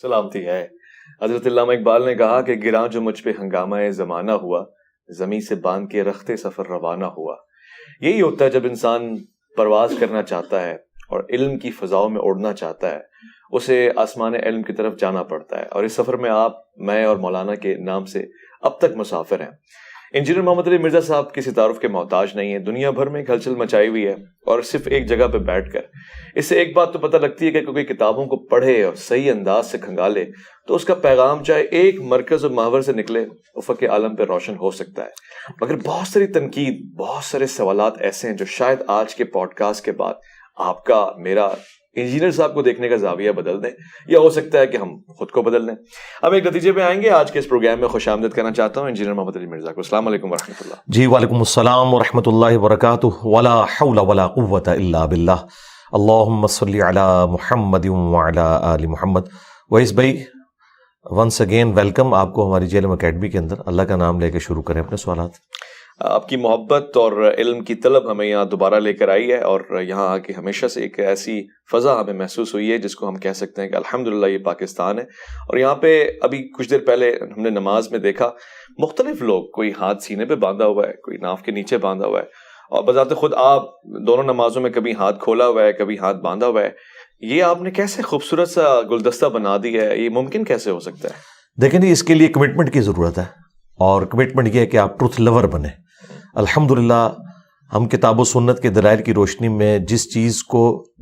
سلامتی ہے۔ حضرت علامہ اقبال نے کہا کہ گراں جو مجھ پہ ہنگامہ زمانہ ہوا، زمیں سے باندھ کے رخت سفر روانہ ہوا۔ یہی ہوتا ہے جب انسان پرواز کرنا چاہتا ہے اور علم کی فضاؤں میں اڑنا چاہتا ہے، اسے آسمان علم کی طرف جانا پڑتا ہے، اور اس سفر میں آپ، میں اور مولانا کے نام سے اب تک مسافر ہیں۔ انجینئر محمد علی مرزا صاحب کسی تعارف کے محتاج نہیں ہیں، دنیا بھر میں ہلچل مچائی ہوئی ہے، اور صرف ایک جگہ پہ بیٹھ کر اس سے ایک بات تو پتہ لگتی ہے کہ کوئی کتابوں کو پڑھے اور صحیح انداز سے کھنگالے تو اس کا پیغام چاہے ایک مرکز و محور سے نکلے، افق عالم پہ روشن ہو سکتا ہے۔ مگر بہت ساری تنقید، بہت سارے سوالات ایسے ہیں جو شاید آج کے پوڈ کاسٹ کے بعد آپ کا، میرا، انجینئر صاحب کو دیکھنے کا زاویہ بدل دیں، یا ہو سکتا ہے کہ ہم خود کو بدل دیں۔ اب ایک نتیجے پہ آئیں گے۔ آج کے اس پروگرام میں خوش آمدید کرنا چاہتا ہوں انجینئر محمد علی مرزا کو۔ السلام علیکم ورحمۃ اللہ۔ جی وعلیکم السلام ورحمۃ اللہ وبرکاتہ۔ ولا حول ولا قوۃ الا باللہ۔ اللہم صلی علی محمد وعلی آل محمد۔ ویس بھائی، ونس اگین ویلکم آپ کو ہماری جیلم اکیڈمی کے اندر۔ اللہ کا نام لے کے شروع کریں اپنے سوالات۔ آپ کی محبت اور علم کی طلب ہمیں یہاں دوبارہ لے کر آئی ہے، اور یہاں آ کے ہمیشہ سے ایک ایسی فضا ہمیں محسوس ہوئی ہے جس کو ہم کہہ سکتے ہیں کہ الحمدللہ یہ پاکستان ہے۔ اور یہاں پہ ابھی کچھ دیر پہلے ہم نے نماز میں دیکھا مختلف لوگ، کوئی ہاتھ سینے پہ باندھا ہوا ہے، کوئی ناف کے نیچے باندھا ہوا ہے، اور بذات خود آپ دونوں نمازوں میں کبھی ہاتھ کھولا ہوا ہے، کبھی ہاتھ باندھا ہوا ہے۔ یہ آپ نے کیسے خوبصورت سا گلدستہ بنا دیا ہے، یہ ممکن کیسے ہو سکتا ہے؟ دیکھیں جی، اس کے لیے کمٹمنٹ کی ضرورت ہے، اور کمٹمنٹ یہ ہے کہ آپ ٹروتھ لور بنیں۔ الحمدللہ ہم کتاب و سنت کے دلائل کی روشنی میں جس چیز کو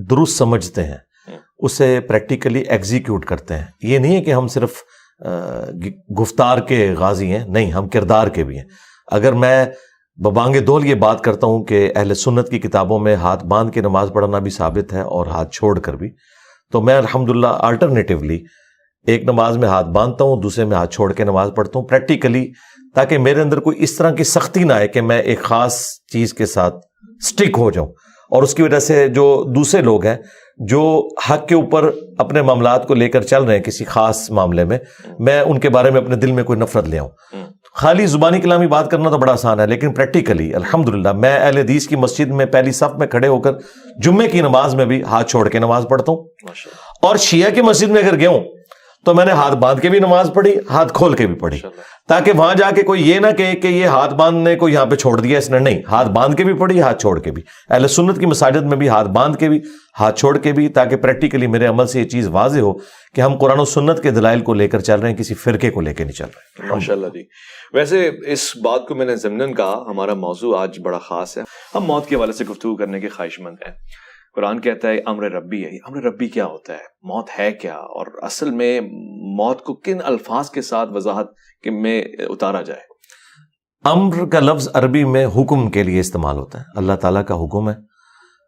درست سمجھتے ہیں اسے پریکٹیکلی ایگزیکیوٹ کرتے ہیں۔ یہ نہیں ہے کہ ہم صرف گفتار کے غازی ہیں، نہیں، ہم کردار کے بھی ہیں۔ اگر میں ببانگ دول یہ بات کرتا ہوں کہ اہل سنت کی کتابوں میں ہاتھ باندھ کے نماز پڑھنا بھی ثابت ہے اور ہاتھ چھوڑ کر بھی، تو میں الحمدللہ آلٹرنیٹیولی ایک نماز میں ہاتھ باندھتا ہوں، دوسرے میں ہاتھ چھوڑ کے نماز پڑھتا ہوں پریکٹیکلی، تاکہ میرے اندر کوئی اس طرح کی سختی نہ آئے کہ میں ایک خاص چیز کے ساتھ سٹک ہو جاؤں، اور اس کی وجہ سے جو دوسرے لوگ ہیں جو حق کے اوپر اپنے معاملات کو لے کر چل رہے ہیں کسی خاص معاملے میں ان کے بارے میں اپنے دل میں کوئی نفرت لے آؤں۔ خالی زبانی کلامی بات کرنا تو بڑا آسان ہے، لیکن پریکٹیکلی الحمدللہ میں اہل حدیث کی مسجد میں پہلی صف میں کھڑے ہو کر جمعے کی نماز میں بھی ہاتھ چھوڑ کے نماز پڑھتا ہوں، اور شیعہ کی مسجد میں اگر گیا ہوں تو میں نے ہاتھ باندھ کے بھی نماز پڑھی، ہاتھ کھول کے بھی پڑھی، تاکہ وہاں جا کے کوئی یہ نہ کہے کہ یہ ہاتھ باندھنے کو یہاں پہ چھوڑ دیا اس نے۔ نہیں، ہاتھ باندھ کے بھی پڑھی، ہاتھ چھوڑ کے بھی۔ اہل سنت کی مساجد میں بھی ہاتھ باندھ کے بھی، ہاتھ چھوڑ کے بھی، تاکہ پریکٹیکلی میرے عمل سے یہ چیز واضح ہو کہ ہم قرآن و سنت کے دلائل کو لے کر چل رہے ہیں، کسی فرقے کو لے کے نہیں چل رہے۔ ماشاءاللہ جی۔ ویسے اس بات کو میں نے ضمناً کہا، ہمارا موضوع آج بڑا خاص ہے، ہم موت کے حوالے سے گفتگو کرنے کے خواہش مند ہیں۔ قرآن کہتا ہے امر ربی ہے۔ امر ربی کیا ہوتا ہے؟ موت ہے کیا؟ اور اصل میں موت کو کن الفاظ کے ساتھ وضاحت میں اتارا جائے؟ امر کا لفظ عربی میں حکم کے لیے استعمال ہوتا ہے۔ اللہ تعالیٰ کا حکم ہے،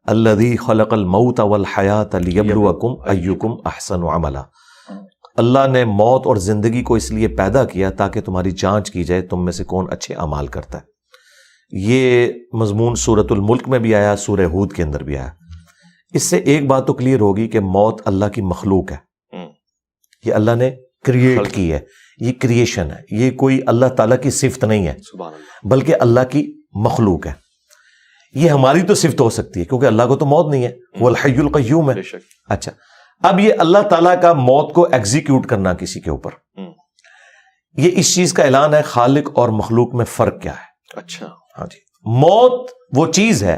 الذی خلق الموت والحیات لیبلوکم ایکم احسن عملا۔ اللہ نے موت اور زندگی کو اس لیے پیدا کیا تاکہ تمہاری جانچ کی جائے تم میں سے کون اچھے اعمال کرتا ہے۔ یہ مضمون سورۃ الملک میں بھی آیا، سورہ ہود کے اندر بھی آیا۔ اس سے ایک بات تو کلیئر ہوگی کہ موت اللہ کی مخلوق ہے، یہ اللہ نے کریٹ کی ہے، یہ کریشن ہے، یہ کوئی اللہ تعالیٰ کی صفت نہیں ہے بلکہ اللہ کی مخلوق ہے۔ یہ ہماری تو صفت ہو سکتی ہے کیونکہ اللہ کو تو موت نہیں ہے، وہ الحی القیوم ہے۔ اچھا، اب یہ اللہ تعالیٰ کا موت کو ایگزیکیوٹ کرنا کسی کے اوپر، یہ اس چیز کا اعلان ہے خالق اور مخلوق میں فرق کیا ہے۔ اچھا، ہاں جی، موت وہ چیز ہے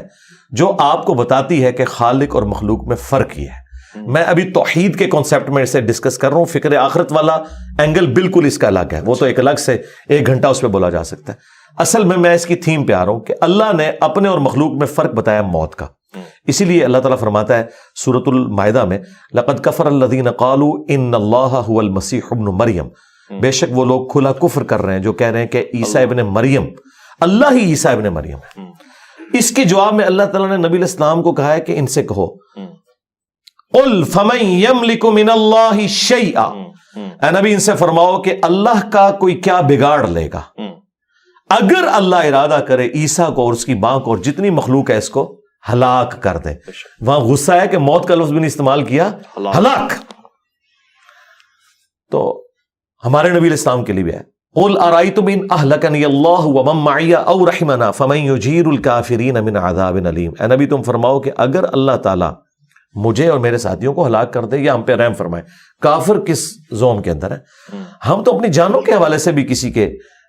جو آپ کو بتاتی ہے کہ خالق اور مخلوق میں فرق ہی ہے۔ میں ابھی توحید کے کانسیپٹ میں اسے ڈسکس کر رہا ہوں، فکر آخرت والا اینگل بالکل اس کا الگ ہے، وہ تو ایک الگ سے 1 گھنٹہ اس پہ بولا جا سکتا ہے۔ اصل میں اس کی تھیم پہ آ رہا ہوں کہ اللہ نے اپنے اور مخلوق میں فرق بتایا موت کا۔ اسی لیے اللہ تعالیٰ فرماتا ہے سورۃ المائدہ میں، لقد کفر الذین قالوا ان اللہ هو المسیح ابن مریم، بے شک وہ لوگ کھلا کفر کر رہے ہیں جو کہہ رہے ہیں کہ عیسیٰ ابن مریم اللہ ہی عیسیٰ ابن مریم ہے۔ اس کے جواب میں اللہ تعالیٰ نے نبی علیہ السلام کو کہا ہے کہ ان سے کہو قل فمن یملک من اللہ شیئا، اے نبی ان سے فرماؤ کہ اللہ کا کوئی کیا بگاڑ لے گا اگر اللہ ارادہ کرے عیسیٰ کو اور اس کی ماں کو اور جتنی مخلوق ہے اس کو ہلاک کر دے۔ وہاں غصہ ہے کہ موت کا لفظ بھی نہیں استعمال کیا، ہلاک۔ تو ہمارے نبی علیہ السلام کے لیے بھی ہے، قل ارأیتم ان اہلکنی اللہ ومن معی او رحمنا فمن یجیر الکافرین من عذاب علیم۔ اے نبی تم فرماؤ کہ اگر اللہ تعالیٰ مجھے اور میرے ساتھیوں کو ہلاک کر دے یا ہم پہ رحم فرمائے. کافر کس زوم کے اندر ہے؟ ہم تو اپنی جانوں کے حوالے سے بھی کسی کے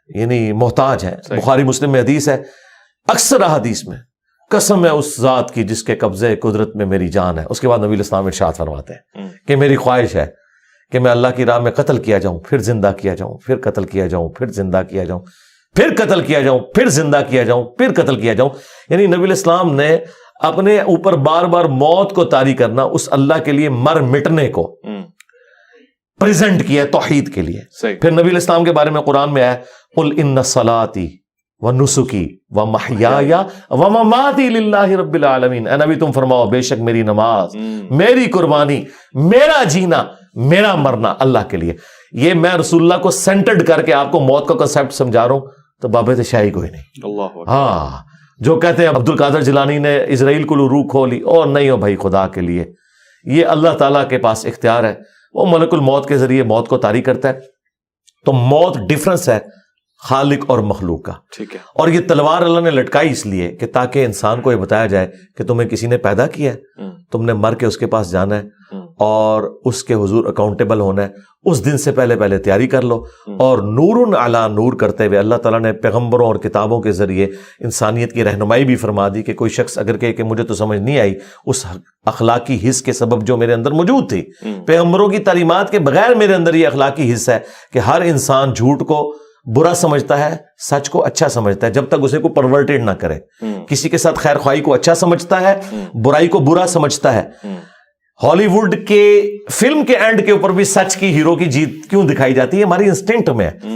یعنی محتاج ہیں. بخاری مسلم میں حدیث ہے, اکثر احادیث میں قسم ہے اس ذات کی جس کے قبضے قدرت میں میری جان ہے. اس کے بعد نبی الاسلام ارشاد فرماتے ہیں کہ میری خواہش ہے کہ میں اللہ کی راہ میں قتل کیا جاؤں, پھر زندہ کیا جاؤں, پھر قتل کیا جاؤں, پھر زندہ کیا جاؤں, پھر قتل کیا جاؤں, پھر زندہ کیا جاؤں, پھر قتل کیا جاؤں. یعنی نبی الاسلام نے اپنے اوپر بار بار موت کو طاری کرنا اس اللہ کے لیے مر مٹنے کو پریزنٹ کیا توحید کے لیے. پھر نبی الاسلام کے بارے میں قرآن میں آیا قل ان صلاتی ونسکی ومحیای ومماتی للہ رب العالمین. اے نبی تم فرماؤ بے شک میری نماز, میری قربانی, میرا جینا, میرا مرنا اللہ کے لیے. یہ میں رسول اللہ کو سینٹرڈ کر کے آپ کو موت کا کنسیپٹ سمجھا رہا ہوں تو بابت شاہی کوئی نہیں. ہاں جو کہتے ہیں عبد القادر جیلانی نے اسرائیل کو روح کھولی, اور نہیں ہو بھائی خدا کے لیے, یہ اللہ تعالیٰ کے پاس اختیار ہے, وہ ملک الموت کے ذریعے موت کو طاری کرتا ہے. تو موت ڈفرنس ہے خالق اور مخلوق کا. ٹھیک ہے. اور یہ تلوار اللہ نے لٹکائی اس لیے کہ تاکہ انسان کو یہ بتایا جائے کہ تمہیں کسی نے پیدا کیا ہے, تم نے مر کے اس کے پاس جانا ہے اور اس کے حضور اکاؤنٹیبل ہونا ہے. اس دن سے پہلے تیاری کر لو. اور نور علی نور کرتے ہوئے اللہ تعالیٰ نے پیغمبروں اور کتابوں کے ذریعے انسانیت کی رہنمائی بھی فرما دی کہ کوئی شخص اگر کہے کہ مجھے تو سمجھ نہیں آئی اس اخلاقی حس کے سبب جو میرے اندر موجود تھی, پیغمبروں کی تعلیمات کے بغیر میرے اندر یہ اخلاقی حس ہے کہ ہر انسان جھوٹ کو برا سمجھتا ہے, سچ کو اچھا سمجھتا ہے جب تک اسے کو پرورٹیڈ نہ کرے. کسی کے ساتھ خیر خواہی کو اچھا سمجھتا ہے, برائی کو برا سمجھتا ہے. ہالی ووڈ کے فلم کے اینڈ کے اوپر بھی سچ کی ہیرو کی جیت کیوں دکھائی جاتی ہے؟ ہماری انسٹنکٹ میں ہے.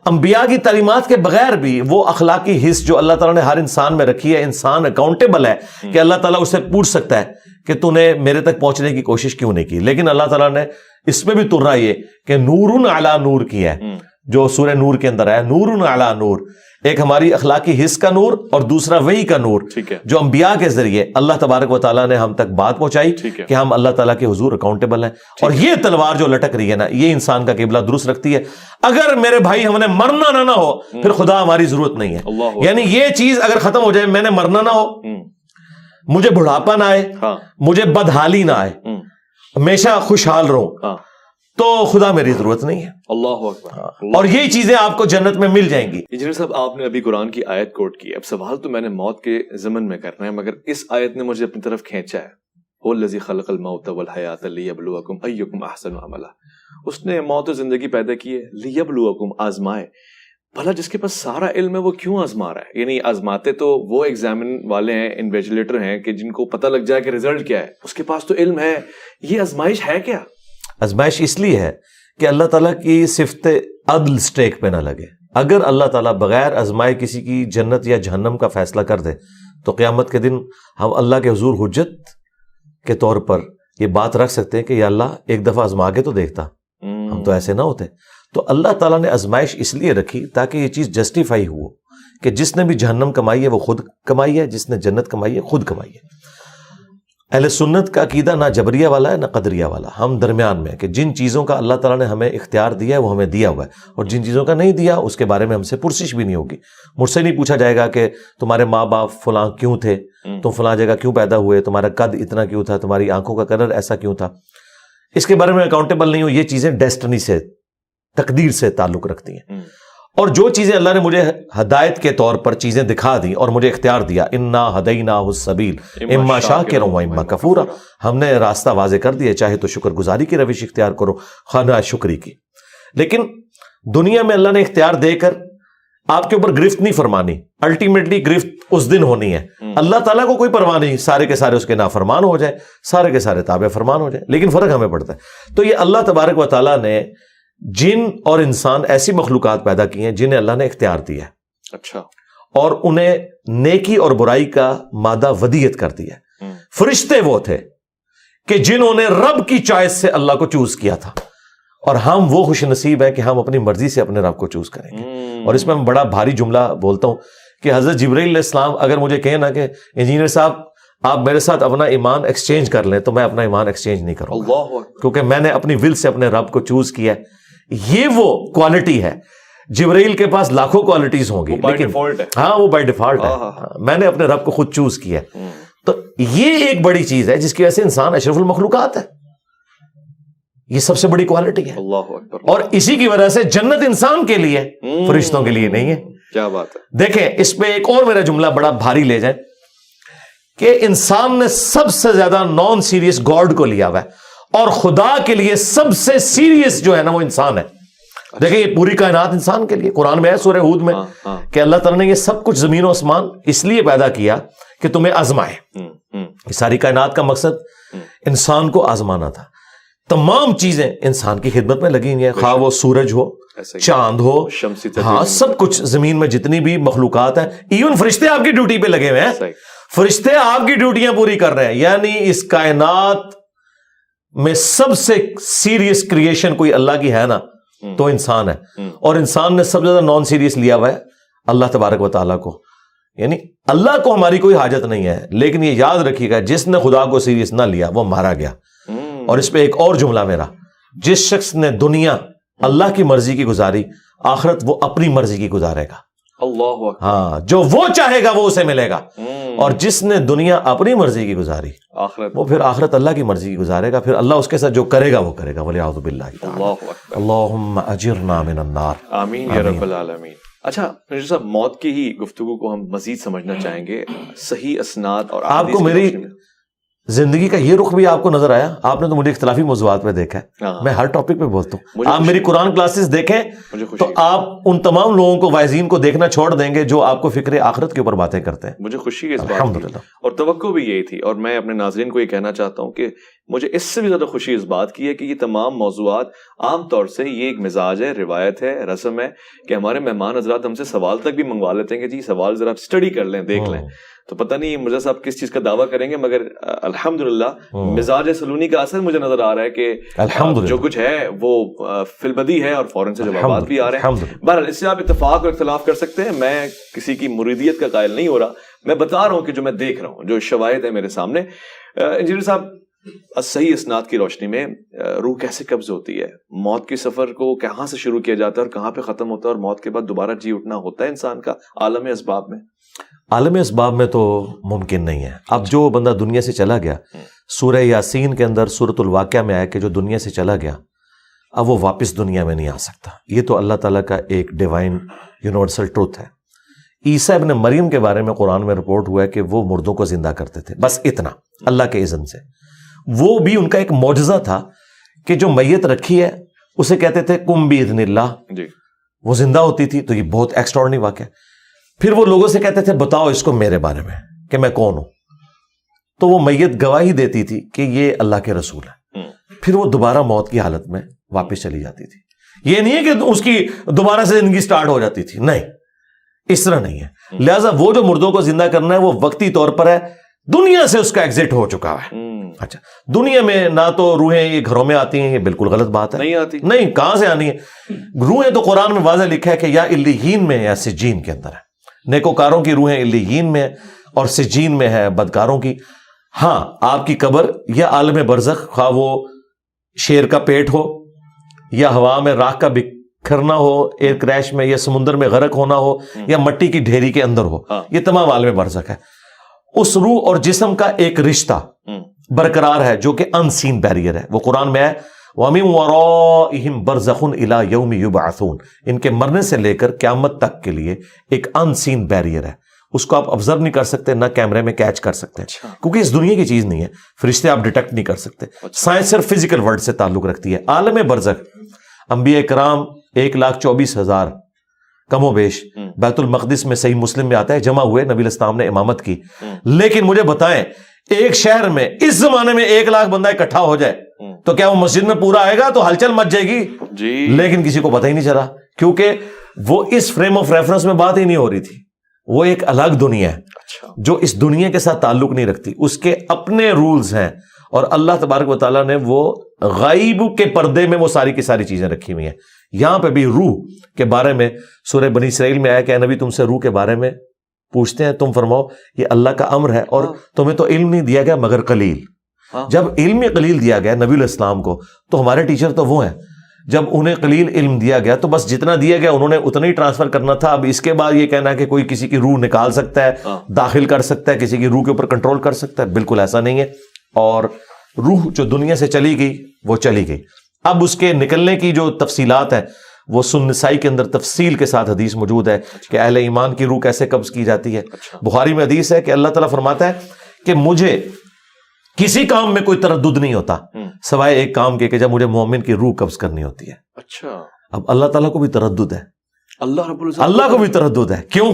انبیاء کی تعلیمات کے بغیر بھی وہ اخلاقی حس جو اللہ تعالیٰ نے ہر انسان میں رکھی ہے, انسان اکاؤنٹیبل ہے کہ اللہ تعالیٰ اسے پوچھ سکتا ہے کہ تو نے میرے تک پہنچنے کی کوشش کیوں نہیں کی. لیکن اللہ تعالیٰ نے اس میں بھی ترنا یہ کہ نور علی نور کیا ہے, جو سورہ نور کے اندر ہے نور علی نور. ایک ہماری اخلاقی حس کا نور اور دوسرا وحی کا نور جو انبیاء کے ذریعے اللہ تبارک و تعالیٰ نے ہم تک بات پہنچائی کہ ہم اللہ تعالیٰ کے حضور اکاؤنٹیبل ہیں. اور یہ تلوار جو لٹک رہی ہے نا, یہ انسان کا قبلہ درست رکھتی ہے. اگر میرے بھائی ہم نے مرنا نہ ہو پھر خدا ہماری ضرورت نہیں ہے. یعنی یہ چیز اگر ختم ہو جائے, میں نے مرنا نہ ہو, مجھے بڑھاپا نہ آئے, مجھے بدحالی نہ آئے, ہمیشہ خوشحال رہوں, تو خدا میری ضرورت نہیں ہے. اللہ اکبر. اور یہی چیزیں آپ کو جنت میں مل جائیں گی. انجینئر صاحب آپ نے ابھی قرآن کی آیت کوٹ کی, اب سوال تو میں نے موت کے ضمن میں کرنا ہے, مگر اس آیت نے مجھے اپنی طرف کھینچا ہے. هو الذی خلق الموت والحیات لیبلوکم ایکم احسن عملا. اس نے موت و زندگی پیدا کی ہے لیبلوکم, آزمائے. بھلا جس کے پاس سارا علم ہے وہ کیوں آزما رہا ہے؟ یعنی آزماتے تو وہ ایگزامن والے ہیں, انویجیلیٹر ہیں کہ جن کو پتہ لگ جائے کہ ریزلٹ کیا ہے, اس کے پاس تو علم ہے. یہ آزمائش ہے کیا؟ آزمائش اس لیے ہے کہ اللہ تعالیٰ کی صفت عدل سٹیک پہ نہ لگے. اگر اللہ تعالیٰ بغیر آزمائے کسی کی جنت یا جہنم کا فیصلہ کر دے تو قیامت کے دن ہم اللہ کے حضور حجت کے طور پر یہ بات رکھ سکتے ہیں کہ یا اللہ ایک دفعہ آزما کے تو دیکھتا, ہم تو ایسے نہ ہوتے. تو اللہ تعالیٰ نے آزمائش اس لیے رکھی تاکہ یہ چیز جسٹیفائی ہو کہ جس نے بھی جہنم کمائی ہے وہ خود کمائی ہے, جس نے جنت کمائی ہے خود کمائی ہے. اہل سنت کا عقیدہ نہ جبریہ والا ہے نہ قدریہ والا, ہم درمیان میں کہ جن چیزوں کا اللہ تعالیٰ نے ہمیں اختیار دیا ہے وہ ہمیں دیا ہوا ہے, اور جن چیزوں کا نہیں دیا اس کے بارے میں ہم سے پرسش بھی نہیں ہوگی. مجھ سے نہیں پوچھا جائے گا کہ تمہارے ماں باپ فلاں کیوں تھے, تم فلاں جگہ کیوں پیدا ہوئے, تمہارا قد اتنا کیوں تھا, تمہاری آنکھوں کا کلر ایسا کیوں تھا. اس کے بارے میں اکاؤنٹیبل نہیں ہو. یہ چیزیں ڈیسٹنی سے, تقدیر سے تعلق رکھتی ہیں. اور جو چیزیں اللہ نے مجھے ہدایت کے طور پر چیزیں دکھا دی اور مجھے اختیار دیا, انا ہدیناہ السبیل اما شاکرا و اما کفورا, ہم نے راستہ واضح کر دیا, چاہے تو شکر گزاری کی روش اختیار کرو خواہ نہ شکری کی. لیکن دنیا میں اللہ نے اختیار دے کر آپ کے اوپر گرفت نہیں فرمانی, الٹیمیٹلی گرفت اس دن ہونی ہے. اللہ تعالیٰ کو کوئی پرواہ نہیں, سارے کے سارے اس کے نافرمان ہو جائیں, سارے کے سارے تابع فرمان ہو جائیں, لیکن فرق ہمیں پڑتا ہے. تو یہ اللہ تبارک و تعالیٰ نے جن اور انسان ایسی مخلوقات پیدا کی ہیں جنہیں اللہ نے اختیار دیا ہے. اچھا. اور انہیں نیکی اور برائی کا مادہ ودیت کر دیا. فرشتے وہ تھے کہ جنہوں نے رب کی چوائس سے اللہ کو چوز کیا تھا, اور ہم وہ خوش نصیب ہیں کہ ہم اپنی مرضی سے اپنے رب کو چوز کریں گے. اور اس میں میں بڑا بھاری جملہ بولتا ہوں کہ حضرت جبرائیل علیہ السلام اگر مجھے کہیں نا کہ انجینئر صاحب آپ میرے ساتھ اپنا ایمان ایکسچینج کر لیں, تو میں اپنا ایمان ایکسچینج نہیں کروں گا, کیونکہ میں نے اپنی ول سے اپنے رب کو چوز کیا ہے. یہ وہ کوالٹی ہے. جبرائیل کے پاس لاکھوں کوالٹیز ہوں گی, لیکن ہاں وہ بائی ڈیفالٹ ہے. میں نے اپنے رب کو خود چوز کیا ہے. تو یہ ایک بڑی چیز ہے جس کی وجہ سے انسان اشرف المخلوقات ہے. یہ سب سے بڑی کوالٹی ہے. اللہ اکبر. اور اسی کی وجہ سے جنت انسان کے لیے, فرشتوں کے لیے نہیں ہے. کیا بات ہے. دیکھیں اس پہ ایک اور میرا جملہ بڑا بھاری لے جائیں کہ انسان نے سب سے زیادہ نان سیریس گاڈ کو لیا ہوا ہے اور خدا کے لیے سب سے سیریس جو ہے نا وہ انسان ہے. دیکھیں یہ پوری کائنات انسان کے لیے, قرآن میں ہے سورہ ہود میں کہ اللہ تعالیٰ نے یہ سب کچھ زمین و آسمان اس لیے پیدا کیا کہ تمہیں آزمائے. یہ ساری کائنات کا مقصد انسان کو آزمانا تھا. تمام چیزیں انسان کی خدمت میں لگی ہوئی ہیں, خواہ وہ سورج ہو, چاند ہو, ہاں سب کچھ زمین میں جتنی بھی مخلوقات ہیں, ایون فرشتے آپ کی ڈیوٹی پہ لگے ہوئے ہیں. فرشتے آپ کی ڈیوٹیاں پوری کر رہے ہیں. یعنی اس کائنات میں سب سے سیریس کریشن کوئی اللہ کی ہے نا تو انسان ہے. اور انسان نے سب سے زیادہ نان سیریس لیا ہوا ہے اللہ تبارک و تعالیٰ کو. یعنی اللہ کو ہماری کوئی حاجت نہیں ہے, لیکن یہ یاد رکھیے گا جس نے خدا کو سیریس نہ لیا وہ مارا گیا. اور اس پہ ایک اور جملہ میرا, جس شخص نے دنیا اللہ کی مرضی کی گزاری, آخرت وہ اپنی مرضی کی گزارے گا. اللہ اکبر. ہاں جو وہ چاہے گا وہ اسے ملے گا. اور جس نے دنیا اپنی مرضی کی گزاری, آخرت وہ پھر آخرت اللہ کی مرضی کی گزارے گا. پھر اللہ اس کے ساتھ جو کرے گا وہ کرے گا. وَلِعَوْذُ بِاللَّهِ تَعَالَى. اللہ اکبر. اللہم اجرنا من النار. آمین یا رب العالمین. اچھا رضا صاحب, موت کی ہی گفتگو کو ہم مزید سمجھنا چاہیں گے. صحیح اسناد اور آپ کو میری زندگی کا یہ رخ بھی آپ کو نظر آیا؟ آپ نے تو مجھے اختلافی موضوعات پہ دیکھا ہے, میں ہر ٹاپک پہ بولتا ہوں. آپ میری قرآن کلاسز دیکھیں تو آپ ان تمام لوگوں کو, وائزین کو دیکھنا چھوڑ دیں گے جو آپ کو فکر آخرت کے اوپر باتیں کرتے ہیں. مجھے خوشی ہے اس بات کی, اور توقع بھی یہی تھی. اور میں اپنے ناظرین کو یہ کہنا چاہتا ہوں کہ مجھے اس سے بھی زیادہ خوشی اس بات کی ہے کہ یہ تمام موضوعات عام طور سے یہ ایک مزاج ہے, روایت ہے, رسم ہے کہ ہمارے مہمان حضرات ہم سے سوال تک بھی منگوا لیتے ہیں کہ جی سوال ذرا اسٹڈی کر لیں, دیکھ لیں. تو پتہ نہیں مرزا صاحب کس چیز کا دعویٰ کریں گے, مگر الحمدللہ مزاج سلونی کا اثر مجھے نظر آ رہا ہے کہ جو کچھ ہے وہ فی البدی ہے اور فوراً سے جوابات بھی آ رہے ہیں. بہرحال اس سے آپ اتفاق اور اختلاف کر سکتے ہیں, میں کسی کی مریدیت کا قائل نہیں ہو رہا, میں بتا رہا ہوں کہ جو میں دیکھ رہا ہوں, جو شواہد ہے میرے سامنے. انجینئر صاحب, صحیح اسناد کی روشنی میں روح کیسے قبض ہوتی ہے؟ موت کے سفر کو کہاں سے شروع کیا جاتا ہے اور کہاں پہ ختم ہوتا ہے, اور موت کے بعد دوبارہ جی اٹھنا ہوتا ہے انسان کا عالم اسباب میں؟ عالم اسباب میں تو ممکن نہیں ہے. اب جو بندہ دنیا سے چلا گیا, سورہ یاسین کے اندر سورۃ الواقعہ میں آیا کہ جو دنیا سے چلا گیا اب وہ واپس دنیا میں نہیں آ سکتا. یہ تو اللہ تعالیٰ کا ایک ڈیوائن یونیورسل ٹروتھ ہے. عیسیٰ ابن مریم کے بارے میں قرآن میں رپورٹ ہوا ہے کہ وہ مردوں کو زندہ کرتے تھے, بس اتنا, اللہ کے اذن سے. وہ بھی ان کا ایک معجزہ تھا کہ جو میت رکھی ہے اسے کہتے تھے کم باذن اللہ, وہ زندہ ہوتی تھی. تو یہ بہت ایکسٹراڈنری واقعہ ہے. پھر وہ لوگوں سے کہتے تھے بتاؤ اس کو میرے بارے میں کہ میں کون ہوں, تو وہ میت گواہی دیتی تھی کہ یہ اللہ کے رسول ہے. پھر وہ دوبارہ موت کی حالت میں واپس چلی جاتی تھی. یہ نہیں ہے کہ اس کی دوبارہ سے زندگی سٹارٹ ہو جاتی تھی, نہیں, اس طرح نہیں ہے. لہٰذا وہ جو مردوں کو زندہ کرنا ہے وہ وقتی طور پر ہے, دنیا سے اس کا ایگزٹ ہو چکا ہے. اچھا, دنیا میں نہ تو روحیں یہ گھروں میں آتی ہیں, یہ بالکل غلط بات ہے, نہیں آتی, نہیں, کہاں سے آنی ہے روحیں؟ تو قرآن میں واضح لکھا ہے کہ یا علیین میں یا سجین کے اندر ہے. نیکوکاروں کی روحیں علیین میں اور سجین میں ہے بدکاروں کی. ہاں, آپ کی قبر یا عالم برزخ, خواہ وہ شیر کا پیٹ ہو یا ہوا میں راکھ کا بکھرنا ہو, ایئر کریش میں یا سمندر میں غرق ہونا ہو یا مٹی کی ڈھیری کے اندر ہو, یہ تمام عالم برزخ ہے. اس روح اور جسم کا ایک رشتہ برقرار ہے جو کہ ان سین بیریئر ہے. وہ قرآن میں ہے وَمِن وَرَائِهِمْ بَرْزَخٌ إِلَىٰ يَوْمِ يُبْعَثُونَ. ان کے مرنے سے لے کر قیامت تک کے لیے ایک ان سین بیریئر ہے. اس کو آپ آبزرو نہیں کر سکتے, نہ کیمرے میں کیچ کر سکتے, کیونکہ اس دنیا کی چیز نہیں ہے. فرشتے آپ ڈیٹیکٹ نہیں کر سکتے. سائنس صرف فزیکل ورلڈ سے تعلق رکھتی ہے. عالم برزخ انبیاء کرام 1,24,000 کم و بیش بیت المقدس میں, صحیح مسلم میں آتا ہے, جمع ہوئے, نبی علیہ السلام نے امامت کی. لیکن مجھے بتائیں ایک شہر میں اس زمانے میں 1,00,000 بندہ اکٹھا ہو جائے تو کیا وہ مسجد میں پورا آئے گا؟ تو ہلچل مچ جائے گی جی. لیکن کسی کو پتہ ہی نہیں چلا, کیونکہ وہ اس فریم آف ریفرنس میں بات ہی نہیں ہو رہی تھی. وہ ایک الگ دنیا ہے جو اس دنیا کے ساتھ تعلق نہیں رکھتی, اس کے اپنے رولز ہیں. اور اللہ تبارک و تعالیٰ نے وہ غیب کے پردے میں وہ ساری کی ساری چیزیں رکھی ہوئی ہیں. یہاں پہ بھی روح کے بارے میں سورہ بنی اسرائیل میں آیا کہ اے نبی تم سے روح کے بارے میں پوچھتے ہیں, تم فرماؤ یہ اللہ کا امر ہے اور تمہیں تو علم نہیں دیا گیا مگر قلیل. جب علم قلیل دیا گیا نبی علیہ السلام کو تو ہمارے ٹیچر تو وہ ہیں جب انہیں قلیل علم دیا گیا تو بس جتنا دیا گیا انہوں نے اتنا ہی ٹرانسفر کرنا تھا. اب اس کے بعد یہ کہنا کہ کوئی کسی کی روح نکال سکتا ہے, داخل کر سکتا ہے, کسی کی روح کے اوپر کنٹرول کر سکتا ہے, بالکل ایسا نہیں ہے. اور روح جو دنیا سے چلی گئی وہ چلی گئی. اب اس کے نکلنے کی جو تفصیلات ہیں وہ سنن نسائی کے اندر تفصیل کے ساتھ حدیث موجود ہے کہ اہل ایمان کی روح کیسے قبض کی جاتی ہے. بخاری میں حدیث ہے کہ اللہ تعالیٰ فرماتا ہے کہ مجھے کسی کام میں کوئی تردد نہیں ہوتا سوائے ایک کام کے کہ جب مجھے مومن کی روح قبض کرنی ہوتی ہے. اچھا, اب اللہ تعالیٰ کو بھی تردد ہے, اللہ کو بھی تردد ہے. کیوں؟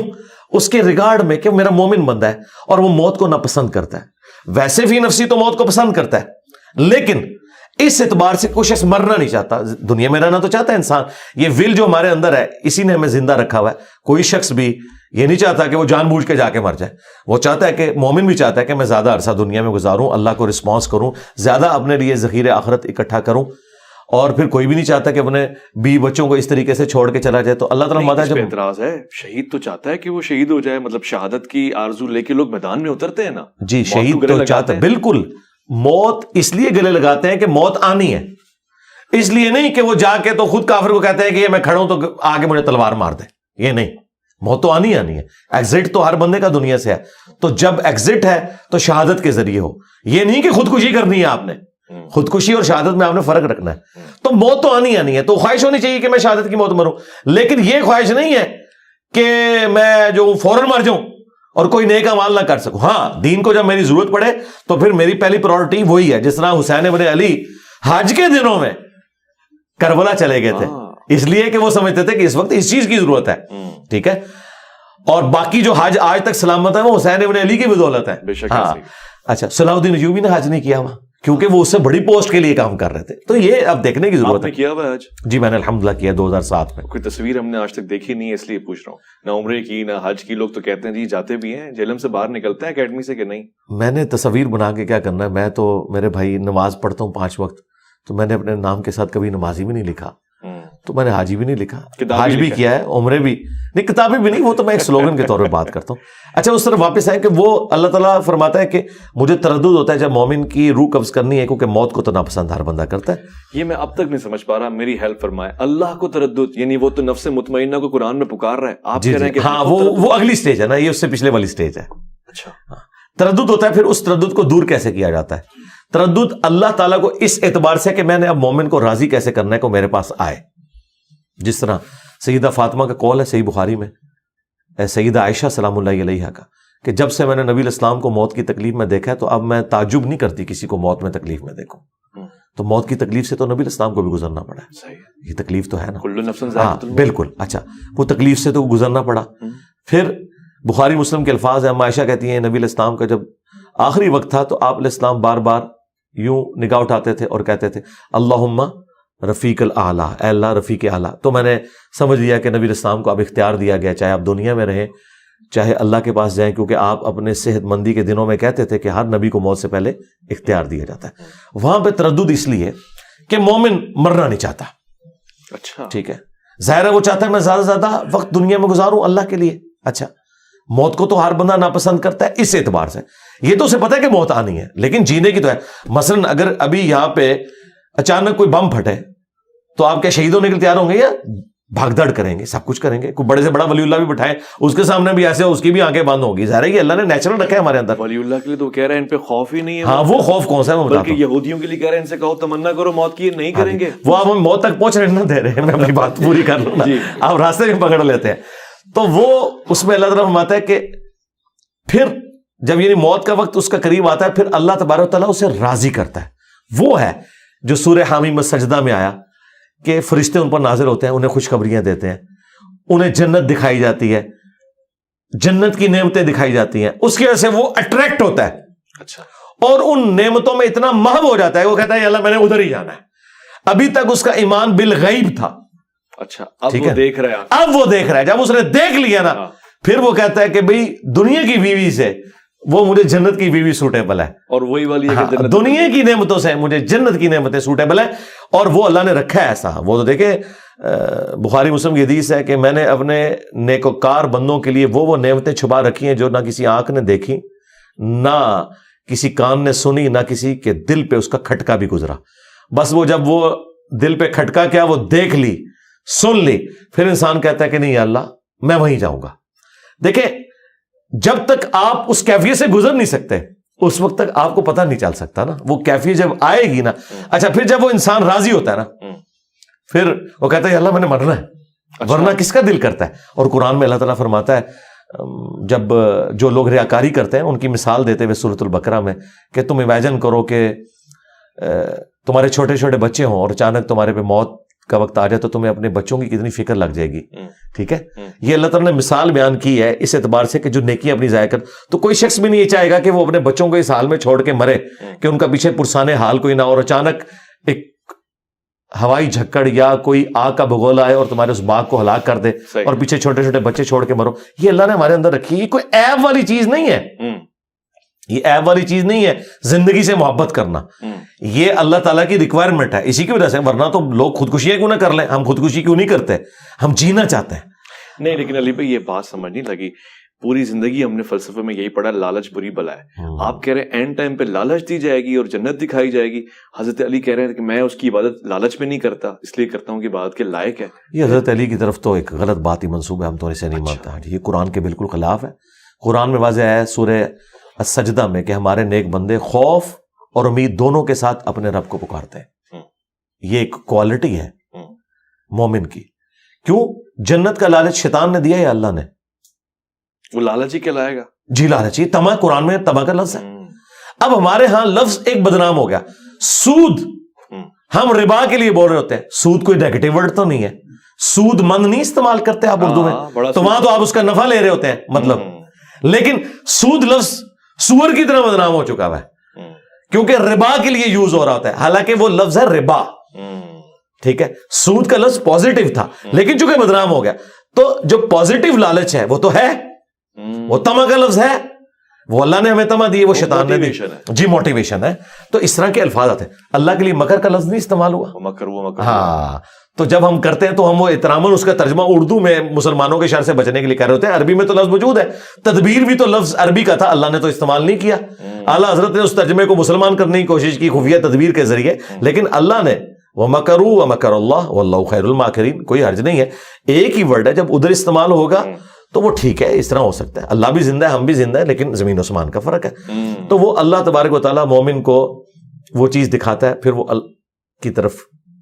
اس کے ریگارڈ میں کہ میرا مومن بندہ ہے اور وہ موت کو ناپسند کرتا ہے. ویسے فی نفسی تو موت کو پسند کرتا ہے, لیکن اس اعتبار سے کوئی شخص مرنا نہیں چاہتا. دنیا میں رہنا تو چاہتا ہے انسان, یہ ول جو ہمارے اندر ہے اسی نے ہمیں زندہ رکھا ہوا ہے. کوئی شخص بھی یہ نہیں چاہتا کہ وہ جان بوجھ کے جا کے مر جائے. وہ چاہتا ہے کہ مومن بھی چاہتا ہے کہ میں زیادہ عرصہ دنیا میں گزاروں, اللہ کو رسپانس کروں, زیادہ اپنے لیے ذخیرے آخرت اکٹھا کروں. اور پھر کوئی بھی نہیں چاہتا کہ اپنے بیوی بچوں کو اس طریقے سے چھوڑ کے چلا جائے. تو اللہ تعالیٰ جب اعتراض ہے, شہید تو چاہتا ہے کہ وہ شہید ہو جائے, مطلب شہادت کی آرزو لے کے لوگ میدان میں اترتے ہیں نا. جی, شہید تو چاہتا ہے, بالکل. موت اس لیے گلے لگاتے ہیں کہ موت آنی ہے, اس لیے نہیں کہ وہ جا کے تو خود کافر کو کہتے ہیں کہ یہ میں کھڑا ہوں تو آگے مجھے تلوار مار دے. یہ نہیں, موت تو آنی ہے. ایگزٹ تو ہر بندے کا دنیا سے ہے, تو جب ایگزٹ ہے تو شہادت کے ذریعے ہو. یہ نہیں کہ خودکشی کرنی ہے آپ نے, خودکشی اور شہادت میں آپ نے فرق رکھنا ہے. تو موت تو آنی ہے, تو خواہش ہونی چاہیے کہ میں شہادت کی موت مروں, لیکن یہ خواہش نہیں ہے کہ میں جو فوراً مر جاؤں اور کوئی نیک اعمال نہ کر سکوں. ہاں, دین کو جب میری ضرورت پڑے تو پھر میری پہلی پرائورٹی وہی ہے. جس طرح حسین ابن علی حج کے دنوں میں کربلا چلے گئے تھے, اس لیے کہ وہ سمجھتے تھے کہ اس وقت اس چیز کی ضرورت ہے. ٹھیک ہے, اور باقی جو حج آج تک سلامت ہے وہ حسین ابن علی کی بدولت ہے. ہاں, اچھا, صلاح الدین ایوبی نے حج نہیں کیا ہوا کیونکہ وہ اس سے بڑی پوسٹ کے لیے کام کر رہے تھے. تو یہ اب دیکھنے کی ضرورت ہے. کیا ہوا حج؟ جی میں نے الحمدللہ کیا 2007 میں. کوئی تصویر ہم نے آج تک دیکھی نہیں ہے, اس لیے پوچھ رہا ہوں. نہ عمرے کی نہ حج کی. لوگ تو کہتے ہیں جی جاتے بھی ہیں, جہلم سے باہر نکلتے ہیں اکیڈمی سے کہ نہیں. میں نے تصویر بنا کے کیا کرنا ہے, میں تو میرے بھائی نماز پڑھتا ہوں 5 وقت, تو میں نے اپنے نام کے ساتھ کبھی نمازی بھی نہیں لکھا, تو میں نے حاجی بھی نہیں لکھا, حج بھی کیا ہے, عمرے بھی نہیں, کتابیں بھی نہیں. وہ تو میں ایک سلوگن کے طور پہ بات کرتا ہوں. اچھا, اس طرف واپس آئے کہ وہ اللہ تعالیٰ فرماتا ہے کہ مجھے تردد ہوتا ہے جب مومن کی روح قبض کرنی ہے, کیونکہ موت کو تو ناپسند ہر بندہ کرتا ہے. یہ میں اب تک نہیں سمجھ پا رہا, میری ہیلپ فرمائے. اللہ کو تردد یعنی وہ تو نفس مطمئنہ کو قرآن میں پکار رہا ہے, آپ کہہ رہے ہیں کہ ہاں وہ اگلی سٹیج ہے نا, یہ اس سے پچھلے والی سٹیج ہے. اچھا, تردد ہوتا ہے. پھر اس تردد کو دور کیسے کیا جاتا ہے؟ تردد اللہ تعالیٰ کو اس اعتبار سے کہ میں نے اب مومن کو راضی کیسے کرنا ہے کو میرے پاس آئے. جس طرح سیدہ فاطمہ کا قول ہے صحیح بخاری میں, سیدہ عائشہ سلام اللہ علیہا کا, کہ جب سے میں نے نبی الاسلام کو موت کی تکلیف میں دیکھا ہے تو اب میں تعجب نہیں کرتی کسی کو موت میں تکلیف میں دیکھوں. تو موت کی تکلیف سے تو نبی الاسلام کو بھی گزرنا پڑا ہے. یہ تکلیف تو ہے نا. ہاں بالکل. اچھا, وہ تکلیف سے تو گزرنا پڑا. پھر بخاری مسلم کے الفاظ ہیں, عائشہ کہتی ہیں نبی الاسلام کا جب آخری وقت تھا تو آپ علیہ السلام بار بار یوں نگاہ اٹھاتے تھے اور کہتے تھے اللہم رفیق الاعلیٰ, اے اللہ رفیق اعلیٰ. تو میں نے سمجھ لیا کہ نبی الاسلام کو اب اختیار دیا گیا, چاہے آپ دنیا میں رہیں چاہے اللہ کے پاس جائیں, کیونکہ آپ اپنے صحت مندی کے دنوں میں کہتے تھے کہ ہر نبی کو موت سے پہلے اختیار دیا جاتا ہے. وہاں پہ تردد اس لیے کہ مومن مرنا نہیں چاہتا. اچھا, ٹھیک ہے, ظاہر ہے وہ چاہتا ہے میں زیادہ سے زیادہ وقت دنیا میں گزاروں اللہ کے لیے. اچھا, موت کو تو ہر بندہ ناپسند کرتا ہے اس اعتبار سے. یہ تو اسے پتا ہے کہ موت آنی ہے, لیکن جینے کی تو ہے. مثلا اگر ابھی یہاں پہ اچانک کوئی بم پھٹے تو آپ کیا شہید ہونے کے لیے تیار ہوں گے یا بھاگ دڑ کریں گے, سب کچھ کریں گے؟ کوئی بڑے سے بڑا ولی اللہ بھی بٹھائیں, اس کے سامنے بھی ایسے ہو, اس کی بھی آنکھیں بند ہوگی. ظاہر ہے کہ اللہ نے نیچرل رکھا ہے ہمارے اندر. ولی اللہ کے لیے تو کہہ رہے ہیں ان پہ خوف ہی نہیں ہے. ہاں, وہ خوف کون سا ہے, بلکہ یہودیوں کے لیے کہہ رہے ہیں ان سے کہو تمنا کرو موت کی, نہیں کریں گے. وہ آپ ہمیں موت تک پہنچنے نہ دے رہے ہیں, میں اپنی بات پوری کر لوں نا, آپ راستے میں پکڑ لیتے ہیں. تو وہ اس میں اللہ تعالیٰ فرماتا ہے کہ پھر جب یعنی موت کا وقت اس کا قریب آتا ہے پھر اللہ تبارک و تعالیٰ اسے راضی کرتا ہے. وہ ہے جو سورہ حامی میں سجدہ میں آیا کہ فرشتے ان پر نازل ہوتے ہیں, انہیں خوشخبریاں دیتے ہیں, انہیں جنت دکھائی جاتی ہے, جنت کی نعمتیں دکھائی جاتی ہیں, اس کی وجہ سے وہ اٹریکٹ ہوتا ہے. اچھا, اور ان نعمتوں میں اتنا محو ہو جاتا ہے, وہ کہتا ہے اللہ میں نے ادھر ہی جانا ہے. ابھی تک اس کا ایمان بالغیب تھا. اچھا, اب وہ دیکھ رہا ہے. اب وہ دیکھ رہا ہے, جب اس نے دیکھ لیا نا پھر وہ کہتا ہے کہ بھئی دنیا کی بیوی سے وہ مجھے جنت کی بیوی سوٹیبل ہے, اور وہی والی ہے کہ دنیا کی نعمتوں سے مجھے جنت کی نعمتیں سوٹیبل ہیں. اور وہ اللہ نے رکھا ہے ایسا. وہ تو دیکھیں بخاری مسلم کی حدیث ہے کہ میں نے اپنے نیکوکار بندوں کے لیے وہ نعمتیں چھپا رکھی ہیں جو نہ کسی آنکھ نے دیکھی, نہ کسی کان نے سنی, نہ کسی کے دل پہ اس کا کھٹکا بھی گزرا. بس وہ جب وہ دل پہ کھٹکا کیا وہ دیکھ لی, سن لی, پھر انسان کہتا ہے کہ نہیں یا اللہ میں وہیں جاؤں گا. دیکھیں جب تک آپ اس کیفیت سے گزر نہیں سکتے اس وقت تک آپ کو پتہ نہیں چل سکتا نا. وہ کیفیت جب آئے گی نا, اچھا پھر جب وہ انسان راضی ہوتا ہے نا, پھر وہ کہتا ہے اللہ میں نے مرنا ہے, ورنہ کس کا دل کرتا ہے. اور قرآن میں اللہ تعالیٰ فرماتا ہے جب جو لوگ ریاکاری کرتے ہیں ان کی مثال دیتے ہوئے سورۃ البقرہ میں کہ تم امیجن کرو کہ تمہارے چھوٹے چھوٹے بچے ہوں اور اچانک تمہارے پہ موت کا وقت آ جائے تو تمہیں اپنے بچوں کی کتنی فکر لگ جائے گی. ٹھیک ہے, یہ اللہ تعالیٰ نے مثال بیان کی ہے اس اعتبار سے کہ جو نیکی اپنی ضائع کر, تو کوئی شخص بھی نہیں یہ چاہے گا کہ وہ اپنے بچوں کو اس حال میں چھوڑ کے مرے کہ ان کا پیچھے پرسان حال کوئی نہ, اور اچانک ایک ہوائی جھکڑ یا کوئی آگ کا بھگولا آئے اور تمہارے اس باغ کو ہلاک کر دے اور پیچھے چھوٹے چھوٹے بچے چھوڑ کے مرو. یہ اللہ نے ہمارے اندر رکھی, یہ کوئی عیب والی چیز نہیں ہے, یہ عیب والی چیز نہیں ہے زندگی سے محبت کرنا, یہ اللہ تعالیٰ کی ریکوائرمنٹ ہے. اسی کی وجہ سے, ورنہ تو لوگ خودکشیاں کیوں نہ کر لیں, ہم خودکشی کیوں نہیں کرتے, ہم جینا چاہتے ہیں. نہیں لیکن علی بھائی یہ بات سمجھ نہیں لگی, پوری زندگی ہم نے فلسفے میں یہی پڑھا لالچ بری بلا ہے. آپ کہہ رہے ہیں اینڈ ٹائم پہ لالچ دی جائے گی اور جنت دکھائی جائے گی. حضرت علی کہہ رہے ہیں کہ میں اس کی عبادت لالچ میں نہیں کرتا, اس لیے کرتا ہوں کہ عبادت کے لائق ہے. یہ حضرت علی کی طرف تو ایک غلط بات ہی منسوب ہے, ہم تو اسے نہیں مانتا. یہ قرآن کے بالکل خلاف ہے. قرآن میں واضح ہے سورہ السجدہ میں کہ ہمارے نیک بندے خوف اور امید دونوں کے ساتھ اپنے رب کو پکارتے ہیں. یہ ایک کوالٹی ہے مومن کی. کیوں؟ جنت کا لالچ شیطان نے دیا یا اللہ نے؟ وہ لالچ ہی کہلائے گا. جی لالچ ہی. طمع قرآن میں طمع کا لفظ ہے. اب ہمارے ہاں لفظ ایک بدنام ہو گیا, سود. ہم ربا کے لیے بول رہے ہوتے ہیں, سود کوئی نیگیٹو ورڈ تو نہیں ہے, سود مند نہیں استعمال کرتے آپ اردو میں, تو وہاں تو آپ اس کا نفع لے رہے ہوتے ہیں مطلب. لیکن سود لفظ سور کی طرح بدنام ہو چکا ہوا ہے کیونکہ ربا کے لیے یوز ہو رہا ہوتا ہے, حالانکہ وہ لفظ ہے ربا. ٹھیک ہے, سود کا لفظ پازیٹیو تھا لیکن چونکہ بدنام ہو گیا, تو جو پازیٹیو لالچ ہے وہ تو ہے, وہ طمع کا لفظ ہے, وہ اللہ نے ہمیں طمع دی, وہ شیطان نے دی. جی موٹیویشن ہے. تو اس طرح کے الفاظ آتے ہیں. اللہ کے لیے مکر کا لفظ نہیں استعمال ہوا. مکر. ہاں, تو جب ہم کرتے ہیں تو ہم وہ احتراماً اس کا ترجمہ اردو میں مسلمانوں کے شر سے بچنے کے لیے کر رہے ہوتے ہیں. عربی میں تو لفظ موجود ہے, تدبیر بھی تو لفظ عربی کا تھا, اللہ نے تو استعمال نہیں کیا. اعلیٰ حضرت نے اس ترجمے کو مسلمان کرنے کی کوشش کی خفیہ تدبیر کے ذریعے, لیکن اللہ نے وَمَكَرُوا وَمَكَرَ اللَّهُ وَاللَّهُ خَيْرُ الْمَاكِرِينَ. کوئی حرج نہیں ہے, ایک ہی ورڈ ہے, جب ادھر استعمال ہوگا تو وہ ٹھیک ہے, اس طرح ہو سکتا ہے. اللہ بھی زندہ ہے, ہم بھی زندہ ہے, لیکن زمین و آسمان کا فرق ہے. تو وہ اللہ تبارک و تعالیٰ مومن کو وہ چیز دکھاتا ہے, پھر وہ کی طرف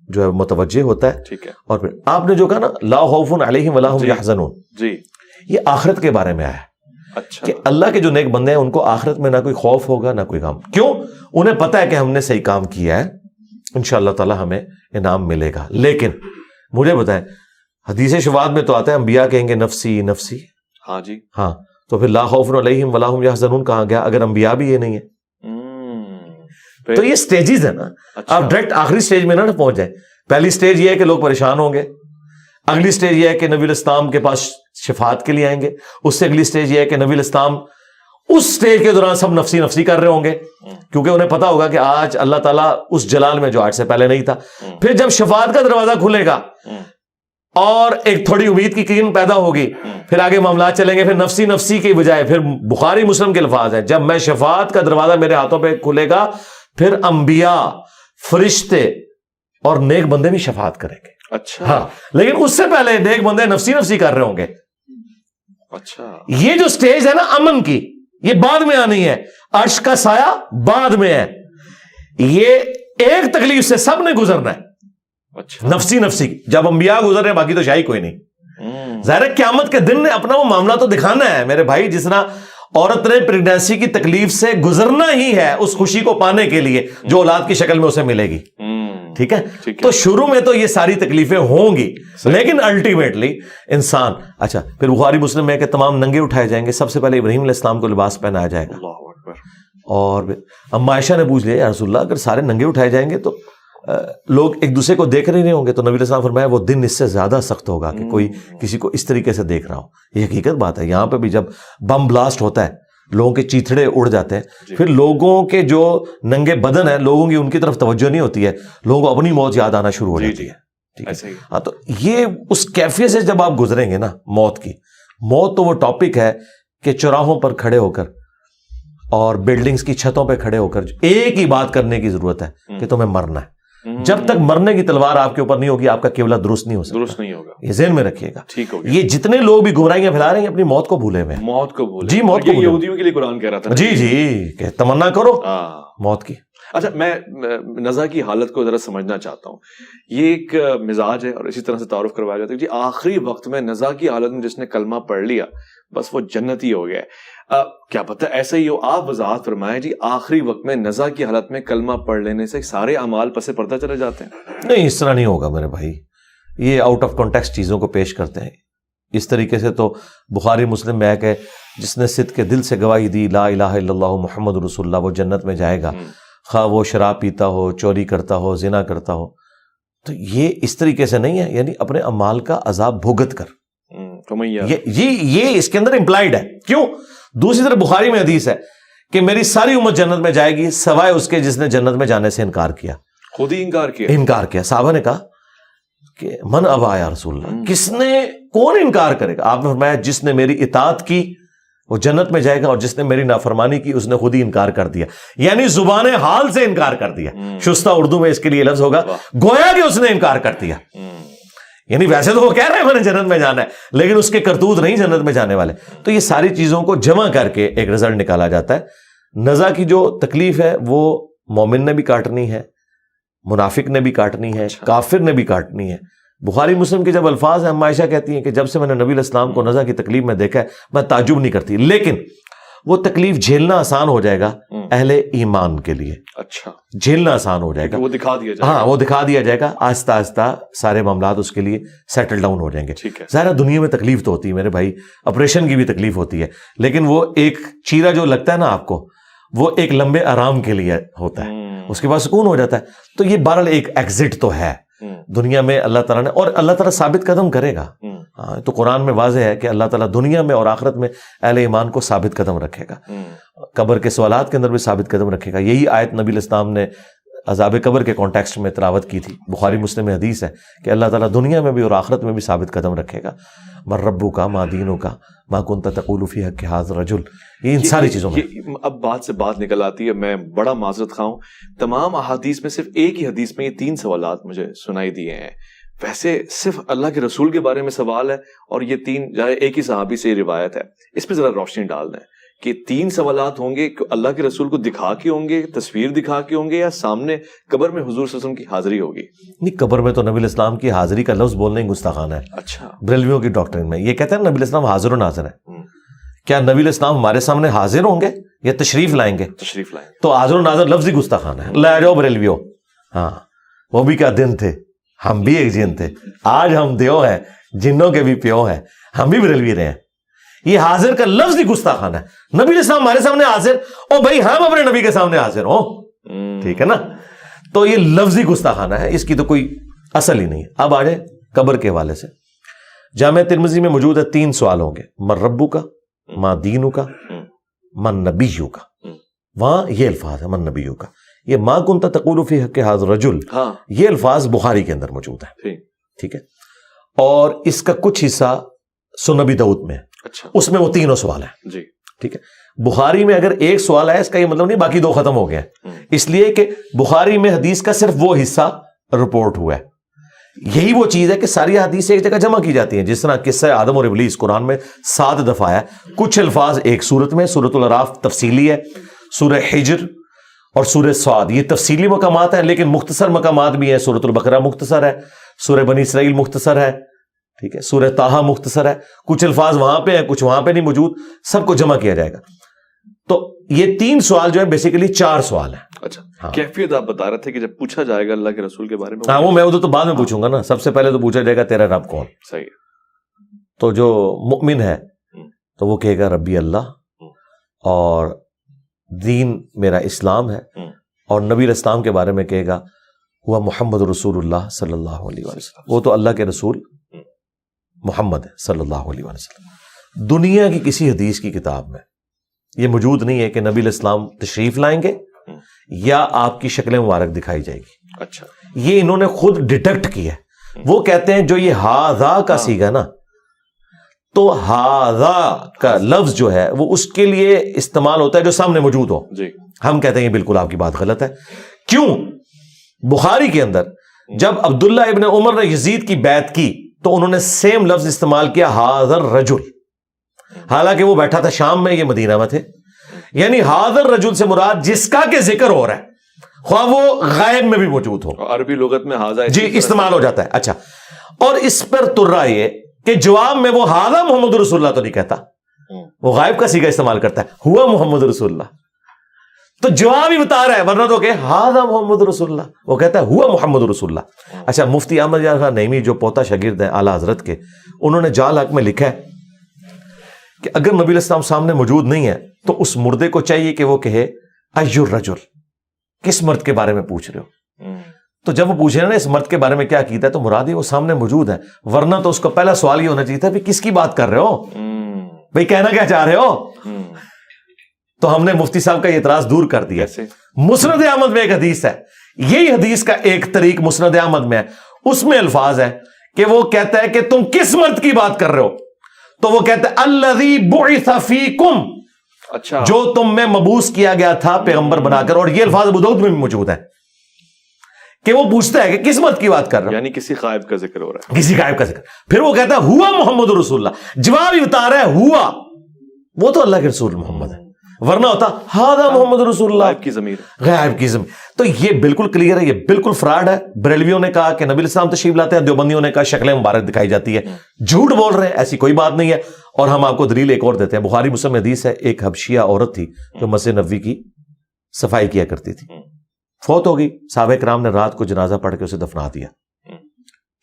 جو ہے متوجہ ہوتا ہے. ٹھیک ہے. اور پھر آپ نے جو کہا نا لا خوف علیہم ولا هم یحزنون, جی یہ آخرت کے بارے میں آیا ہے. اچھا, کہ اللہ کے جو نیک بندے ہیں ان کو آخرت میں نہ کوئی خوف ہوگا نہ کوئی غم. کیوں؟ انہیں پتہ ہے کہ ہم نے صحیح کام کیا ہے, انشاءاللہ تعالی ہمیں انعام ملے گا. لیکن مجھے بتائیں, حدیث شفاعت میں تو آتا ہے انبیاء کہیں گے نفسی نفسی. ہاں جی. ہاں, تو پھر لا خوف علیہم ولا هم یحزنون کہاں گیا اگر انبیاء بھی یہ نہیں ہے؟ تو یہ سٹیجز ہیں نا. آپ ڈائریکٹ آخری سٹیج میں نہ پہنچ جائیں. پہلی سٹیج یہ ہے کہ لوگ پریشان ہوں گے, اگلی سٹیج یہ ہے کہ نبی الاسلام کے پاس شفاعت کے لیے آئیں گے, اس سے اگلی سٹیج یہ ہے کہ نبی الاسلام اس سٹیج کے دوران سب نفسی نفسی کر رہے ہوں گے کیونکہ انہیں پتا ہوگا کہ آج اللہ تعالیٰ اس جلال میں جو آج سے پہلے نہیں تھا. پھر جب شفاعت کا دروازہ کھلے گا اور ایک تھوڑی امید کی کرن پیدا ہوگی, پھر آگے معاملات چلیں گے. پھر نفسی نفسی کی بجائے پھر بخاری مسلم کے الفاظ ہیں, جب میں شفاعت کا دروازہ میرے ہاتھوں پہ کھلے گا پھر انبیاء فرشتے اور نیک بندے بھی شفاعت کریں گے. اچھا. ہاں, لیکن اس سے پہلے نیک بندے نفسی نفسی کر رہے ہوں گے. اچھا, یہ جو سٹیج ہے نا امن کی, یہ بعد میں آنی ہے. عرش کا سایہ بعد میں ہے. یہ ایک تکلیف سے سب نے گزرنا ہے. اچھا, نفسی نفسی. جب انبیاء گزر رہے ہیں باقی تو شاہی کوئی نہیں. ظاہر قیامت کے دن نے اپنا وہ معاملہ تو دکھانا ہے میرے بھائی. جس طرح عورت نے پریگنینسی کی تکلیف سے گزرنا ہی ہے اس خوشی کو پانے کے لیے جو اولاد کی شکل میں اسے ملے گی. ٹھیک ہے, تو شروع میں تو یہ ساری تکلیفیں ہوں گی, لیکن الٹیمیٹلی انسان. اچھا, پھر بخاری مسلم میں کہ تمام ننگے اٹھائے جائیں گے. سب سے پہلے ابراہیم علیہ السلام کو لباس پہنایا جائے گا. اور اما عائشہ نے پوچھ لیا یا رسول اللہ اگر سارے ننگے اٹھائے جائیں گے تو لوگ ایک دوسرے کو دیکھ رہے نہیں ہوں گے؟ تو نبی علیہ السلام فرمایا وہ دن اس سے زیادہ سخت ہوگا کہ کوئی کسی کو اس طریقے سے دیکھ رہا ہو. یہ حقیقت بات ہے. یہاں پہ بھی جب بم بلاسٹ ہوتا ہے لوگوں کے چیتھڑے اڑ جاتے ہیں, پھر لوگوں کے جو ننگے بدن ہیں لوگوں کی ان کی طرف توجہ نہیں ہوتی ہے, لوگوں کو اپنی موت یاد آنا شروع ہو جاتی ہے. ٹھیک ہے. ہاں, تو یہ اس کیفیت سے جب آپ گزریں گے نا موت کی, موت تو وہ ٹاپک ہے کہ چوراہوں پر کھڑے ہو کر اور بلڈنگز کی چھتوں پہ کھڑے ہو کر ایک ہی بات کرنے کی ضرورت ہے کہ تمہیں مرنا ہے. جب تک مرنے کی تلوار آپ کے اوپر نہیں ہوگی آپ کا قبلہ درست نہیں ہو سکتا. درست نہیں ہوگا. یہ ذہن میں رکھیے گا. ٹھیک ہو گیا. یہ جتنے لوگ بھی گمراہیاں پھیلا رہے ہیں اپنی موت کو بھولے ہوئے ہیں. موت کو بھولے. جی موت کو. یہودیوں کے لیے قرآن کہہ رہا تھا. جی کہ تمنا کرو موت کی. اچھا میں نزا کی حالت کو ذرا سمجھنا چاہتا ہوں. یہ ایک مزاج ہے اور اسی طرح سے تعارف کروایا جاتا ہے جی آخری وقت میں نزا کی حالت میں جس نے کلمہ پڑھ لیا بس وہ جنتی ہو گیا. کیا پتہ ایسا ہی ہو. آپ وضاحت فرمائیں جی آخری وقت میں نزا کی حالت میں کلمہ پڑھ لینے سے سارے اعمال پس پردہ چلے جاتے ہیں؟ نہیں اس طرح نہیں ہوگا میرے بھائی. یہ آؤٹ آف کانٹیکسٹ چیزوں کو پیش کرتے ہیں. اس طریقے سے تو بخاری مسلم میں ہے کہ جس نے صدق کے دل سے گواہی دی لا الہ الا اللہ محمد رسول اللہ وہ جنت میں جائے گا خواہ وہ شراب پیتا ہو چوری کرتا ہو زنا کرتا ہو. تو یہ اس طریقے سے نہیں ہے یعنی اپنے اعمال کا عذاب بھگت کر. یہ اس کے اندر امپلائڈ ہے. کیوں؟ دوسری طرف بخاری میں حدیث ہے کہ میری ساری امت جنت میں جائے گی سوائے اس کے جس نے جنت میں جانے سے انکار کیا. خود ہی انکار کیا. صحابہ نے کہا کہ من ابا یا رسول اللہ, کس نے کون انکار کرے گا؟ آپ نے فرمایا جس نے میری اطاعت کی وہ جنت میں جائے گا اور جس نے میری نافرمانی کی اس نے خود ہی انکار کر دیا. یعنی زبان حال سے انکار کر دیا. شستہ اردو میں اس کے لیے لفظ ہوگا گویا کہ اس نے انکار کر دیا. یعنی ویسے تو وہ کہہ رہے ہیں میں نے جنت میں جانا ہے لیکن اس کے کرتوت نہیں جنت میں جانے والے. تو یہ ساری چیزوں کو جمع کر کے ایک رزلٹ نکالا جاتا ہے. نزا کی جو تکلیف ہے وہ مومن نے بھی کاٹنی ہے, منافق نے بھی کاٹنی ہے, کافر نے بھی کاٹنی ہے. بخاری مسلم کے جب الفاظ ہیں ہم عائشہ کہتی ہیں کہ جب سے میں نے نبی علیہ السلام کو نزا کی تکلیف میں دیکھا ہے میں تعجب نہیں کرتی, لیکن وہ تکلیف جھیلنا آسان ہو جائے گا اہل ایمان کے لیے. اچھا جھیلنا آسان ہو جائے گا, وہ دکھا دیا جائے گا. ہاں وہ دکھا دیا جائے گا. آہستہ آہستہ سارے معاملات اس کے لیے سیٹل ڈاؤن ہو جائیں گے. ظاہر دنیا میں تکلیف تو ہوتی ہے میرے بھائی, آپریشن کی بھی تکلیف ہوتی ہے, لیکن وہ ایک چیرا جو لگتا ہے نا آپ کو وہ ایک لمبے آرام کے لیے ہوتا ہے, اس کے بعد سکون ہو جاتا ہے. تو یہ بہرحال ایک ایگزٹ تو ہے دنیا میں اللہ تعالیٰ نے, اور اللہ تعالیٰ ثابت قدم کرے گا. تو قرآن میں واضح ہے کہ اللہ تعالیٰ دنیا میں اور آخرت میں اہل ایمان کو ثابت قدم رکھے گا. قبر کے سوالات کے اندر بھی ثابت قدم رکھے گا. یہی آیت نبی علیہ السلام نے عذاب قبر کے کانٹیکسٹ میں تلاوت کی تھی. بخاری مسلم میں حدیث ہے کہ اللہ تعالیٰ دنیا میں بھی اور آخرت میں بھی ثابت قدم رکھے گا. من ربک ما دینک ما کنت تقول فی حق ھذا الرجل. یہ ان ساری چیزوں میں اب بات سے بات نکل آتی ہے. میں بڑا معذرت خواہ ہوں, تمام احادیث میں صرف ایک ہی حدیث میں یہ 3 سوالات مجھے سنائی دیے ہیں. ویسے صرف اللہ کے رسول کے بارے میں سوال ہے اور یہ 3 ایک ہی صحابی سے یہ روایت ہے. اس پہ ذرا روشنی ڈال دیں کہ 3 سوالات ہوں گے اللہ کے رسول کو دکھا کے ہوں گے, تصویر دکھا کے ہوں گے, یا سامنے قبر میں حضور صلی اللہ علیہ وسلم کی حاضری ہوگی؟ نہیں, قبر میں تو نبی علیہ السلام کی حاضری کا لفظ بولنا ہی گستاخانہ ہے. اچھا, بریلویوں کی ڈاکٹرن میں یہ کہتے ہیں نبی علیہ السلام حاضر و ناظر ہے. کیا نبی علیہ السلام ہمارے سامنے حاضر ہوں گے یا تشریف لائیں گے؟ تشریف لائیں. تو حاضر و ناظر لفظ ہی گستاخانہ ہے. لے جاؤ بریلویوں. ہاں وہ بھی کیا دن تھے, ہم بھی ایک جن تھے. آج ہم دیو ہیں, جنوں کے بھی پیو ہیں, ہم بھی بریلوی رہے ہیں. یہ حاضر کا لفظ ہی گستاخانہ ہے. نبی علیہ السلام ہمارے سامنے حاضر, او بھائی ہم اپنے نبی کے سامنے حاضر ہوں, ٹھیک ہے نا. تو یہ لفظ ہی گستاخانہ ہے, اس کی تو کوئی اصل ہی نہیں ہے. اب آ جائے قبر کے حوالے سے. جامع ترمذی میں موجود ہے 3 سوال ہوں گے, من ربک ما دینک من نبیک. وہاں یہ الفاظ ہے من نبیک. یہ ما کنت تقول فی حق ھذا الرجل, یہ الفاظ بخاری کے اندر موجود ہیں, ٹھیک ہے. اور اس کا کچھ حصہ سنن ابی داؤد میں ہے. اچھا, اس میں وہ 3 سوال ہیں. جی ٹھیک ہے. بخاری میں اگر ایک سوال ہے اس کا یہ مطلب نہیں باقی 2 ختم ہو گئے ہیں, اس لیے کہ بخاری میں حدیث کا صرف وہ حصہ رپورٹ ہوا ہے. یہی وہ چیز ہے کہ ساری حدیث ایک جگہ جمع کی جاتی ہیں. جس طرح قصہ آدم اور ابلیس قرآن میں 7 دفعہ ہے. کچھ الفاظ ایک سورت میں, سورۃ الاعراف تفصیلی ہے, سورہ حجر اور سورہ صاد یہ تفصیلی مقامات ہیں, لیکن مختصر مقامات بھی ہیں. سورۃ البقرہ مختصر ہے, سورہ بنی اسرائیل مختصر ہے, ٹھیک ہے, سورہ طٰہٰ مختصر ہے. کچھ الفاظ وہاں پہ ہیں, کچھ وہاں پہ نہیں موجود, سب کو جمع کیا جائے گا. تو یہ 3 سوال جو ہے بیسیکلی 4 سوال ہیں. اچھا, کیفیت آپ بتا رہے تھے کہ جب پوچھا جائے گا اللہ کے رسول کے بارے میں, ہاں وہ میں ادھر تو بعد میں پوچھوں گا نا. سب سے پہلے تو پوچھا جائے گا تیرا رب کون. صحیح. تو جو مؤمن ہے تو وہ کہے گا ربی اللہ, اور دین میرا اسلام ہے, اور نبی علیہ السلام کے بارے میں کہے گا ہوا محمد رسول اللہ صلی اللہ علیہ وسلم. وہ تو اللہ کے رسول محمد ہے صلی اللہ علیہ وسلم. دنیا کی کسی حدیث کی کتاب میں یہ موجود نہیں ہے کہ نبی علیہ السلام تشریف لائیں گے یا آپ کی شکل مبارک دکھائی جائے گی. اچھا, یہ انہوں نے خود ڈیٹیکٹ کیا ہے. وہ کہتے ہیں جو یہ ہاذا کا سیگا نا, تو ہاذا کا لفظ جو ہے وہ اس کے لیے استعمال ہوتا ہے جو سامنے موجود ہو. جی, ہم کہتے ہیں یہ بالکل آپ کی بات غلط ہے. کیوں؟ بخاری کے اندر جب عبداللہ ابن عمر نے یزید کی بیعت کی تو انہوں نے سیم لفظ استعمال کیا حاضر رجل، حالانکہ وہ بیٹھا تھا شام میں، یہ مدینہ میں تھے. یعنی حاضر رجل سے مراد جس کا کہ ذکر ہو رہا ہے، خواہ وہ غائب میں بھی موجود ہو. عربی لغت میں حاضر جی استعمال ہو جاتا ہے. اچھا، اور اس پر ترا یہ کہ جواب میں وہ حاضر محمد رسول اللہ تو نہیں کہتا، وہ غائب کا صیغہ استعمال کرتا ہے، ہوا محمد رسول اللہ. تو جواب ہی بتا رہا ہے، ورنہ تو کہ ہاذا محمد رسول اللہ، وہ کہتا ہے ہوا محمد رسول اللہ. اچھا، مفتی احمد یار خان نعیمی جو پوتا شاگرد ہیں اعلیٰ حضرت کے، انہوں نے جال حق میں لکھا ہے کہ اگر نبی علیہ السلام سامنے موجود نہیں ہے تو اس مردے کو چاہیے کہ وہ کہے ای الرجل، کس مرد کے بارے میں پوچھ رہے ہو. تو جب وہ پوچھ رہے ہیں نا اس مرد کے بارے میں کیا کیتا ہے، تو مراد ہی وہ سامنے موجود ہے، ورنہ تو اس کو پہلا سوال یہ ہونا چاہیے تھا کس کی بات کر رہے ہو بھائی، کہنا کیا چاہ رہے ہو. تو ہم نے مفتی صاحب کا یہ اعتراض دور کر دیا. مسند احمد میں ایک حدیث ہے، یہی حدیث کا ایک طریق مسند احمد میں ہے، اس میں الفاظ ہے کہ وہ کہتا ہے کہ تم کس مرد کی بات کر رہے ہو، تو وہ کہتا ہے الذی بعث فیکم، اچھا، جو تم میں مبعوث کیا گیا تھا پیغمبر بنا کر. اور یہ الفاظ ابو داؤد میں بھی موجود ہے کہ وہ پوچھتا ہے کہ کس مرد کی بات کر رہا ہو، یعنی کسی غائب کا ذکر ہو رہا ہے، کسی غائب کا ذکر. پھر وہ کہتا ہے ہوا محمد رسول اللہ، جواب ہی بتا رہا ہے ہوا، وہ تو اللہ کے رسول محمد ہے، ورنہ ہوتا ہاذا محمد رسول اللہ، غائب کی ضمیر، غائب کی ضمیر. تو یہ بالکل کلیئر ہے، یہ بالکل فراڈ ہے. بریلویوں نے کہا کہ نبی علیہ السلام تشریف لاتے ہیں، دیوبندیوں نے کہا شکل مبارک دکھائی جاتی ہے. جھوٹ بول رہے ہیں، ایسی کوئی بات نہیں ہے. اور ہم آپ کو دلیل ایک اور دیتے ہیں، بخاری مسلم حدیث ہے، ایک حبشیہ عورت تھی جو مسجد نبوی کی صفائی کیا کرتی تھی، فوت ہو گئی. صحابہ کرام نے رات کو جنازہ پڑھ کے اسے دفنا دیا.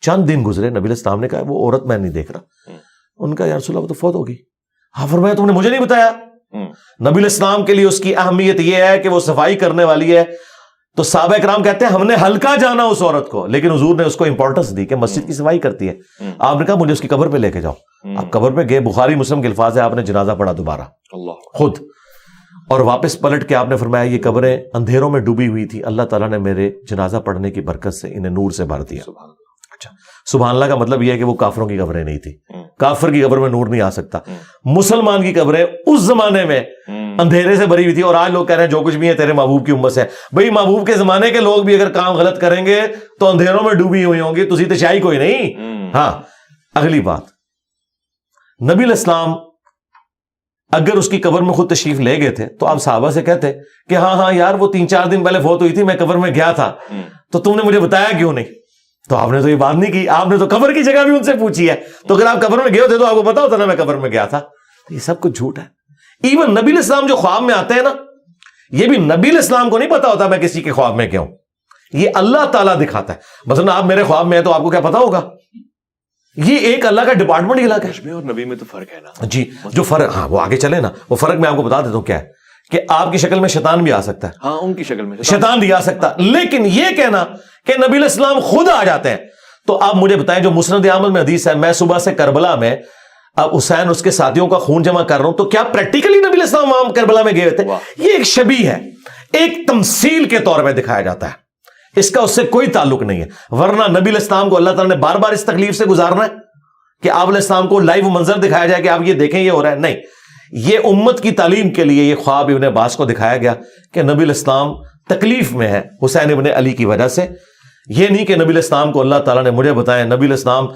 چند دن گزرے، نبی علیہ السلام نے کہا وہ عورت میں نہیں دیکھ رہا. ان کا یا رسول اللہ وہ تو فوت ہو گئی. ہاں فرمایا تم نے مجھے نہیں بتایا. نبی علیہ السلام کے لیے اس کی اہمیت یہ ہے کہ وہ صفائی کرنے والی ہے. تو صحابہ کرام کہتے ہیں ہم نے ہلکا جانا اس عورت کو، لیکن حضور نے اس کو امپورٹنس دی کہ مسجد کی صفائی کرتی ہے. آپ نے کہا مجھے اس کی قبر پہ لے کے جاؤ. آپ قبر پہ گئے، بخاری مسلم کے الفاظ ہے، آپ نے جنازہ پڑھا دوبارہ خود، اور واپس پلٹ کے آپ نے فرمایا یہ قبریں اندھیروں میں ڈوبی ہوئی تھی، اللہ تعالیٰ نے میرے جنازہ پڑھنے کی برکت سے انہیں نور سے بھر دیا. اچھا، سبحان اللہ کا مطلب یہ ہے کہ وہ کافروں کی قبریں نہیں تھی، کافر کی قبر میں نور نہیں آ سکتا. مسلمان کی قبریں اس زمانے میں اندھیرے سے بھری ہوئی تھی. اور آج لوگ کہہ رہے ہیں جو کچھ بھی ہے تیرے محبوب کی امت سے. بھئی محبوب کے زمانے کے لوگ بھی اگر کام غلط کریں گے تو اندھیروں میں ڈوبی ہوئی ہوں گی، تسی تو شاہی کوئی نہیں. ہاں، اگلی بات، نبی علیہ السلام اگر اس کی قبر میں خود تشریف لے گئے تھے تو آپ صحابہ سے کہتے کہ ہاں یار وہ 3-4 دن پہلے فوت ہوئی تھی، میں قبر میں گیا تھا، تو تم نے مجھے بتایا کیوں نہیں؟ تو آپ نے تو یہ بات نہیں کی، آپ نے تو قبر کی جگہ بھی ان سے پوچھی ہے. تو اگر آپ قبر میں گئے ہوتے تو آپ کو پتا ہوتا نا میں قبر میں گیا تھا. یہ سب کچھ جھوٹ ہے. ایون نبی علیہ السلام جو خواب میں آتے ہیں نا، یہ بھی نبی علیہ السلام کو نہیں پتا ہوتا میں کسی کے خواب میں کیا ہوں، یہ اللہ تعالیٰ دکھاتا ہے. مثلا آپ میرے خواب میں ہیں تو آپ کو کیا پتا ہوگا؟ یہ ایک اللہ کا ڈپارٹمنٹ علاقہ ہے. اور نبی میں تو فرق ہے نا جی، جو فرق، ہاں وہ آگے چلے نا، وہ فرق میں آپ کو بتا دیتا ہوں کیا ہے کہ آپ کی شکل میں شیطان بھی آ سکتا ہے. ہاں، ان کی شکل میں شیطان بھی آ سکتا، لیکن یہ کہنا کہ نبی علیہ السلام خود آ جاتے ہیں. تو آپ مجھے بتائیں، جو مسند احمد میں حدیث ہے، میں صبح سے کربلا میں اب حسین اس کے ساتھیوں کا خون جمع کر رہا ہوں، تو کیا پریکٹیکلی نبی علیہ السلام وہاں کربلا میں گئے ہوئے تھے؟ یہ ایک شبیہ ہے، ایک تمثیل کے طور پہ دکھایا جاتا ہے، اس کا اس سے کوئی تعلق نہیں ہے. ورنہ نبی علیہ السلام کو اللہ تعالیٰ نے بار بار اس تکلیف سے گزارنا ہے کہ آپ علیہ السلام کو لائیو منظر دکھایا جائے کہ آپ یہ دیکھیں یہ ہو رہا ہے؟ نہیں، یہ امت کی تعلیم کے لیے یہ خواب ابن عباس کو دکھایا گیا کہ نبی علیہ السلام تکلیف میں ہے حسین ابن علی کی وجہ سے. یہ نہیں کہ نبی علیہ السلام کو اللہ تعالیٰ نے مجھے بتایا. نبی علیہ السلام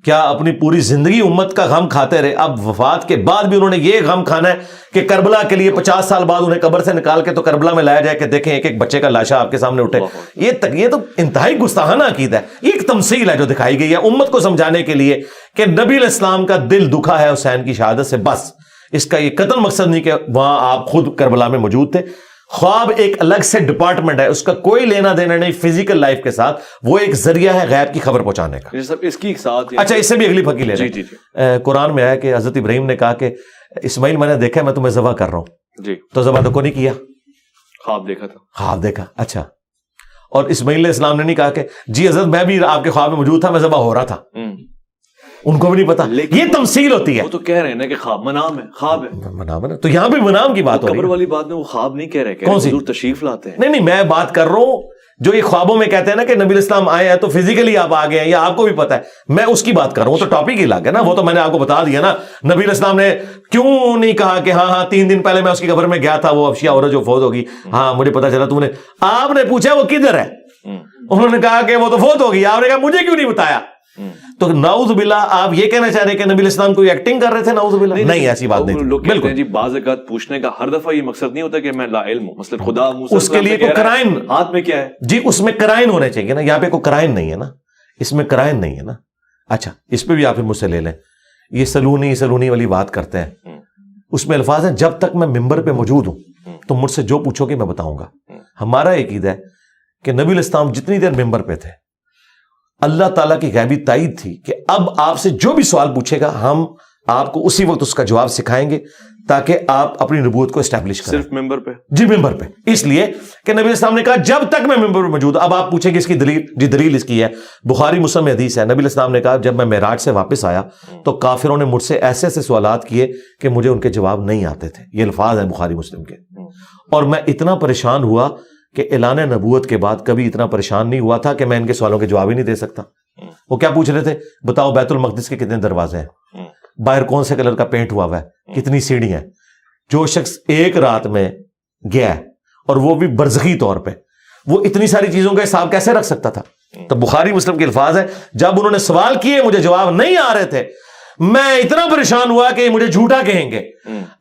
کیا اپنی پوری زندگی امت کا غم کھاتے رہے؟ اب وفات کے بعد بھی انہوں نے یہ غم کھانا ہے کہ کربلا کے لیے 50 سال بعد انہیں قبر سے نکال کے تو کربلا میں لایا جائے کہ دیکھیں ایک ایک بچے کا لاشا آپ کے سامنے اٹھے. یہ تو انتہائی گستاخانہ عقیدہ ہے. یہ ایک تمثیل ہے جو دکھائی گئی ہے امت کو سمجھانے کے لیے کہ نبی علیہ السلام کا دل دکھا ہے حسین کی شہادت سے. بس اس کا یہ قطعاً مقصد نہیں کہ وہاں آپ خود کربلا میں موجود تھے. خواب ایک الگ سے ڈپارٹمنٹ ہے، اس کا کوئی لینا دینا نہیں فزیکل لائف کے ساتھ، وہ ایک ذریعہ ہے غیب کی خبر پہنچانے کا. اس کی ساتھ اچھا، اس سے بھی اگلی پھکی لے رہے ہیں. قرآن میں آیا کہ حضرت ابراہیم نے کہا کہ اسماعیل میں نے دیکھا میں تمہیں ذبح کر رہا ہوں. جی، تو ذبح تو کو نہیں کیا، خواب دیکھا تھا. خواب دیکھا. اچھا، اور اسماعیل علیہ السلام نے نہیں کہا کہ جی حضرت میں بھی آپ کے خواب میں موجود تھا، میں ذبح ہو رہا تھا. ان کو بھی نہیں پتا. یہ تمثیل ہوتی ہے. وہ تو کہہ رہے ہیں نا کہ خواب منام ہے، خواب ہے، منام ہے. تو یہاں بھی منام کی بات ہو رہی ہے. قبر والی بات میں وہ خواب نہیں کہہ رہے کہ حضور تشریف لاتے ہیں. نہیں، میں بات کر رہا ہوں جو یہ خوابوں میں کہتے ہیں نا کہ نبی علیہ السلام آئے ہیں تو فزیکلی آپ آ گئے ہیں، یا آپ کو بھی پتا ہے، میں اس کی بات کر رہا ہوں. تو ٹاپک ہی الگ ہے نا، وہ تو میں نے آپ کو بتا دیا نا. نبی علیہ السلام نے کیوں نہیں کہا کہ ہاں 3 دن پہلے میں اس کی قبر میں گیا تھا، وہ حبشیہ عورت جو فوت ہوگی، ہاں مجھے پتا چلا تم نے. آپ نے پوچھا وہ کدھر ہے، انہوں نے کہا کہ وہ تو فوت ہو گئی. آپ نے کہا مجھے کیوں نہیں بتایا؟ تو نعوذ باللہ آپ یہ کہنا چاہ رہے ہیں کہ نبی الاسلام کوئی ایکٹنگ کر رہے تھے؟ نعوذ باللہ نہیں, ایسی بات نہیں. لوگ کہتے ہیں جی بعض اوقات پوچھنے کا ہر دفعہ یہ مقصد نہیں ہوتا کہ میں لا علم ہوں. مثلا خدا اس کے لیے کوئی کرائن ہاتھ میں کیا ہے جی, اس میں کرائن ہونے چاہیے نا. یہاں پہ کوئی کرائن نہیں ہے نا, اس میں کرائن نہیں ہے نا. اچھا اس پہ بھی آپ مجھ سے لے لیں, یہ سلونی والی بات کرتے ہیں, اس میں الفاظ ہیں جب تک میں ممبر پہ موجود ہوں تو مجھ سے جو پوچھو گے میں بتاؤں گا. ہمارا عقیدہ ہے کہ نبی الاسلام جتنی دیر ممبر پہ تھے اللہ تعالیٰ کی غیبی تائید تھی کہ اب آپ سے جو بھی سوال پوچھے گا ہم آپ کو اسی وقت اس کا جواب سکھائیں گے تاکہ آپ اپنی نبوت کو اسٹیبلش کریں. صرف ممبر پہ؟ جی ممبر پہ, اس لیے کہ نبی الاسلام نے کہا جب تک میں ممبر پہ موجود. اب آپ پوچھیں گے اس کی دلیل, جی دلیل اس کی ہے بخاری مسلم میں حدیث ہے. نبی الاسلام نے کہا جب میں معراج سے واپس آیا تو کافروں نے مجھ سے ایسے ایسے سوالات کیے کہ مجھے ان کے جواب نہیں آتے تھے. یہ الفاظ ہیں بخاری مسلم کے. اور میں اتنا پریشان ہوا کہ اعلان نبوت کے بعد کبھی اتنا پریشان نہیں ہوا تھا کہ میں ان کے سوالوں کے جواب ہی نہیں دے سکتا. وہ کیا پوچھ رہے تھے؟ بتاؤ بیت المقدس کے کتنے دروازے ہیں, باہر کون سے کلر کا پینٹ ہوا ہے, کتنی سیڑھیاں ہیں. جو شخص ایک رات میں گیا ہے اور وہ بھی برزخی طور پہ, وہ اتنی ساری چیزوں کا حساب کیسے رکھ سکتا تھا؟ تو بخاری مسلم کے الفاظ ہیں جب انہوں نے سوال کیے مجھے جواب نہیں آ رہے تھے, میں اتنا پریشان ہوا کہ مجھے جھوٹا کہیں گے.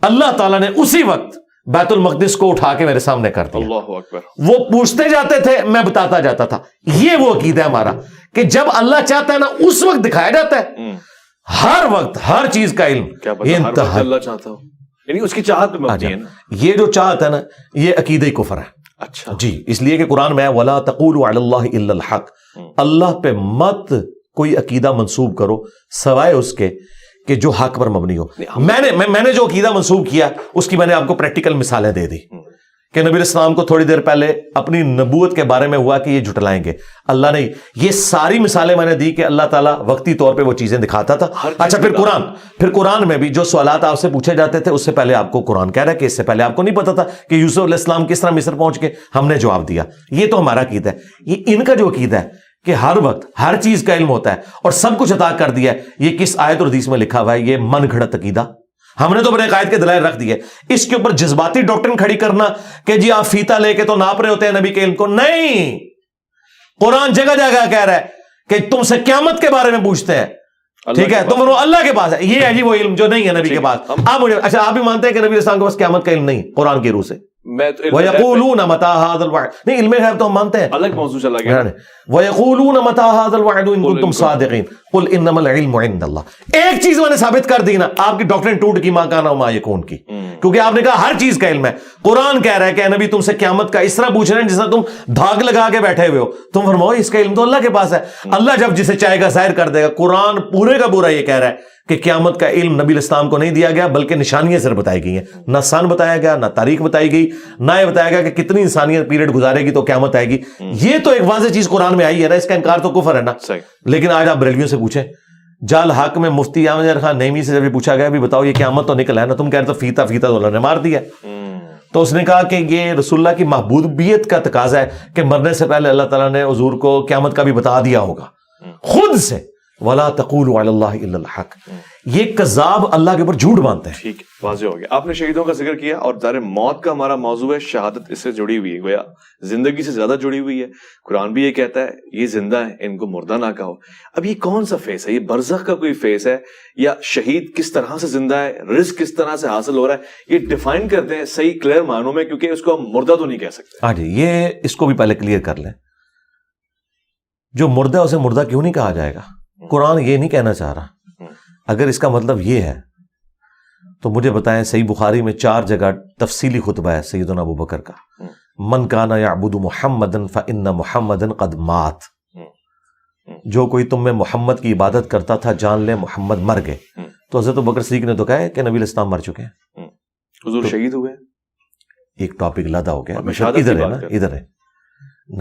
اللہ تعالیٰ نے اسی وقت بیت المقدس کو اٹھا کے میرے سامنے کر دیا. اللہ اکبر. وہ پوچھتے جاتے تھے میں بتاتا جاتا تھا. یہ وہ عقیدہ ہے ہمارا کہ جب اللہ چاہتا ہے نا اس وقت دکھایا جاتا ہے, ہر وقت ہر چیز کا علم. یہ انتہا اللہ چاہتا ہو, یعنی اس کی چاہت پہ مبنی ہے نا. یہ جو چاہت ہے نا یہ عقیدہ کفر ہے. اچھا جی, اس لیے کہ قرآن میں وَلَا تَقُولُوا عَلَى اللَّهِ إِلَّا الْحَقِّ, اللہ پہ مت کوئی عقیدہ منسوب کرو سوائے اس کے کہ جو حق پر مبنی ہو. میں نے جو عقیدہ منسوب کیا اس کی میں نے آپ کو پریکٹیکل مثالیں دے دی کہ نبی الاسلام کو تھوڑی دیر پہلے اپنی نبوت کے بارے میں ہوا کہ یہ جھٹلائیں گے. اللہ نے یہ ساری مثالیں میں نے دی کہ اللہ تعالیٰ وقتی طور پہ وہ چیزیں دکھاتا تھا. اچھا پھر قرآن میں بھی جو سوالات آپ سے پوچھے جاتے تھے اس سے پہلے آپ کو قرآن کہہ رہا ہے کہ اس سے پہلے آپ کو نہیں پتا تھا کہ یوسف علیہ السلام کس طرح مصر پہنچ کے ہم نے جواب دیا. یہ تو ہمارا عقیدہ ہے. یہ ان کا جو عقیدہ ہے کہ ہر وقت ہر چیز کا علم ہوتا ہے اور سب کچھ عطا کر دیا ہے, یہ کس آیت اور حدیث میں لکھا ہوا ہے؟ یہ من گھڑت عقیدہ. ہم نے تو اپنے عقائد کے دلائل رکھ دیے. اس کے اوپر جذباتی ڈاکٹرن کھڑی کرنا کہ جی آپ فیتا لے کے تو ناپ رہے ہوتے ہیں نبی کے علم کو, نہیں. قرآن جگہ جگہ کہہ رہا ہے کہ تم سے قیامت کے بارے میں پوچھتے ہیں, ٹھیک ہے, تم اللہ کے پاس ہے. یہ ہے جی وہ علم جو نہیں ہے نبی کے پاس. آپ مجھے اچھا آپ بھی مانتے ہیں کہ نبی الاسلام کے پاس قیامت کا علم نہیں قرآن کی روح سے؟ وَيَقُولُونَ مَتَىٰ هَٰذَا الْوَعْدُ, نہیں علم غیب تو ہم مانتے ہیں, الگ موضوع چلا گیا. وَيَقُولُونَ مَتَىٰ هَٰذَا الْوَعْدُ إِن كُنتُمْ صَادِقِينَ قُلْ إِنَّمَا الْعِلْمُ عِندَ اللَّهِ. ایک چیز میں نے ثابت کر دی نا, آپ کی ڈاکٹرن ٹوٹ کی ماں کانا وما یکون کی, کیونکہ آپ نے کہا ہر چیز کا علم ہے. قرآن کہہ رہا ہے کہ نبی تم سے قیامت کا اس طرح پوچھ رہے ہیں جس طرح تم دھاگ لگا کے بیٹھے ہوئے ہو. تم فرماؤ اس کا علم تو اللہ کے پاس ہے. اللہ جب جسے چاہے گا ظاہر کر دے گا. قرآن پورے کا پورا یہ کہہ رہا ہے کہ قیامت کا علم نبی الاسلام کو نہیں دیا گیا بلکہ نشانیاں صرف بتائی گئی ہیں. نہ سن بتایا گیا, نہ تاریخ بتائی گئی, نہ یہ بتایا گیا کہ کتنی انسانیت پیریڈ گزارے گی تو قیامت آئے گی. یہ تو ایک واضح چیز قرآن میں آئی ہے نا, اس کا انکار تو کفر ہے نا. لیکن آج آپ بریلویوں سے پوچھیں, جال حق میں مفتی احمد خان نعیمی سے جب پوچھا گیا بھی بتاؤ یہ قیامت تو نکلا ہے نا, تم کہہ رہے تو فیتا تو اللہ نے مار دیا. تو اس نے کہا کہ یہ رسول اللہ کی محبوبیت کا تقاضا ہے کہ مرنے سے پہلے اللہ تعالیٰ نے حضور کو قیامت کا بھی بتا دیا ہوگا خود سے. وَلَا تَقُولُوا عَلَى اللَّهِ إِلَّا الْحَقِّ, یہ کذاب اللہ کے اوپر جھوٹ باندھتے ہیں. ٹھیک واضح ہو گیا. آپ نے شہیدوں کا ذکر کیا اور ظاہر موت کا ہمارا موضوع ہے, شہادت اس سے جڑی ہوئی ہے, گویا زندگی سے زیادہ جڑی ہوئی ہے. قرآن بھی یہ کہتا ہے یہ زندہ ہیں ان کو مردہ نہ کہو. اب یہ کون سا فیس ہے؟ یہ برزخ کا کوئی فیس ہے یا شہید کس طرح سے زندہ ہے, رزق کس طرح سے حاصل ہو رہا ہے؟ یہ ڈیفائن کرتے ہیں صحیح کلیئر معنوں میں, کیونکہ اس کو ہم مردہ تو نہیں کہہ سکتے. ہاں جی, یہ اس کو بھی پہلے کلیئر کر لیں. جو مردہ اسے مردہ کیوں نہیں کہا جائے گا؟ قرآن یہ نہیں کہنا چاہ رہا. اگر اس کا مطلب یہ ہے تو مجھے بتائیں صحیح بخاری میں 4 جگہ تفصیلی خطبہ ہے سیدنا ابو بکر کا, من کان یعبد محمدا فإن محمدا قد مات. جو کوئی تم میں محمد کی عبادت کرتا تھا جان لے محمد مر گئے. تو حضرت ابو بکر صدیق نے تو کہا ہے کہ نبی الاسلام مر چکے ہیں, حضور شہید ہوئے. ایک ٹاپک لادا ہو گیا, ادھر ہے نا, ادھر ہے.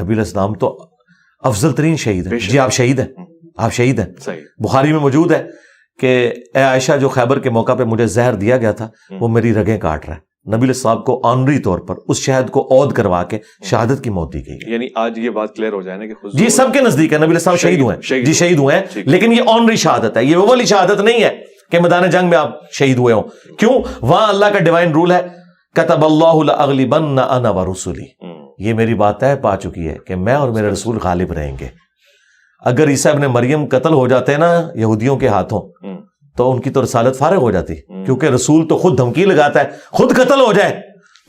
نبی الاسلام تو افضل ترین شہید ہے. جی آپ شہید ہیں, آپ شہید ہیں. بخاری میں موجود ہے کہ اے عائشہ جو خیبر کے موقع پہ مجھے زہر دیا گیا تھا وہ میری رگیں کاٹ رہا ہے. نبی الاسلام کو آنری طور پر اس شہد کو عود کروا کے شہادت کی موت دی گئی. یعنی آج یہ بات کلیئر ہو جائے نا کہ جی سب کے نزدیک ہے نبی الاسلام شہید ہوئے ہیں, جی شہید ہوئے ہیں, لیکن یہ آنری شہادت ہے, یہ وہ والی شہادت نہیں ہے کہ میدان جنگ میں آپ شہید ہوئے ہوں. کیوں؟ وہاں اللہ کا ڈیوائن رول ہے کتب اللہ لأغلبن انا ورسلی, یہ میری بات طے پا چکی ہے کہ میں اور میرے رسول غالب رہیں گے. اگر عیسیٰ ابن مریم قتل ہو جاتے نا یہودیوں کے ہاتھوں تو ان کی تو رسالت فارغ ہو جاتی, کیونکہ رسول تو خود دھمکی لگاتا ہے, خود قتل ہو جائے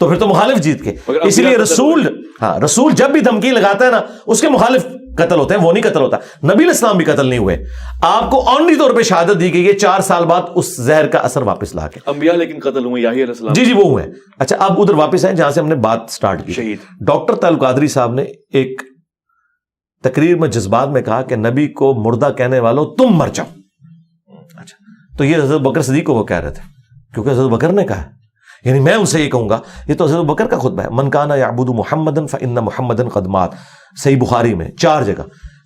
تو پھر تو مخالف جیت کے. اس لیے رسول جب بھی دھمکی لگاتا ہے نا اس کے مخالف قتل ہوتے ہیں, وہ نہیں قتل ہوتا. نبی علیہ السلام بھی قتل نہیں ہوئے, آپ کو آنری طور پہ شہادت دی گئی ہے 4 سال بعد اس زہر کا اثر واپس لا کے. انبیاء لیکن قتل ہوئے, یحییٰ علیہ السلام. جی وہ ہوئے. اچھا اب ادھر واپس آئیں جہاں سے ہم نے بات سٹارٹ کی. شہید ڈاکٹر طارق قادری صاحب نے ایک تقریر میں جذبات میں کہا کہ نبی کو مردہ کہنے والوں تم مر جاؤ. اچھا تو یہ حضرت بکر صدیق کو وہ کہہ رہے تھے, کیونکہ حضرت بکر نے کہا, یعنی میں ان سے یہ کہوں گا, یہ تو حضرت بکر کا خطبہ ہے. من کان یعبد محمدا فإن محمدا قد مات, صحیح بخاری میں 4 جگہ.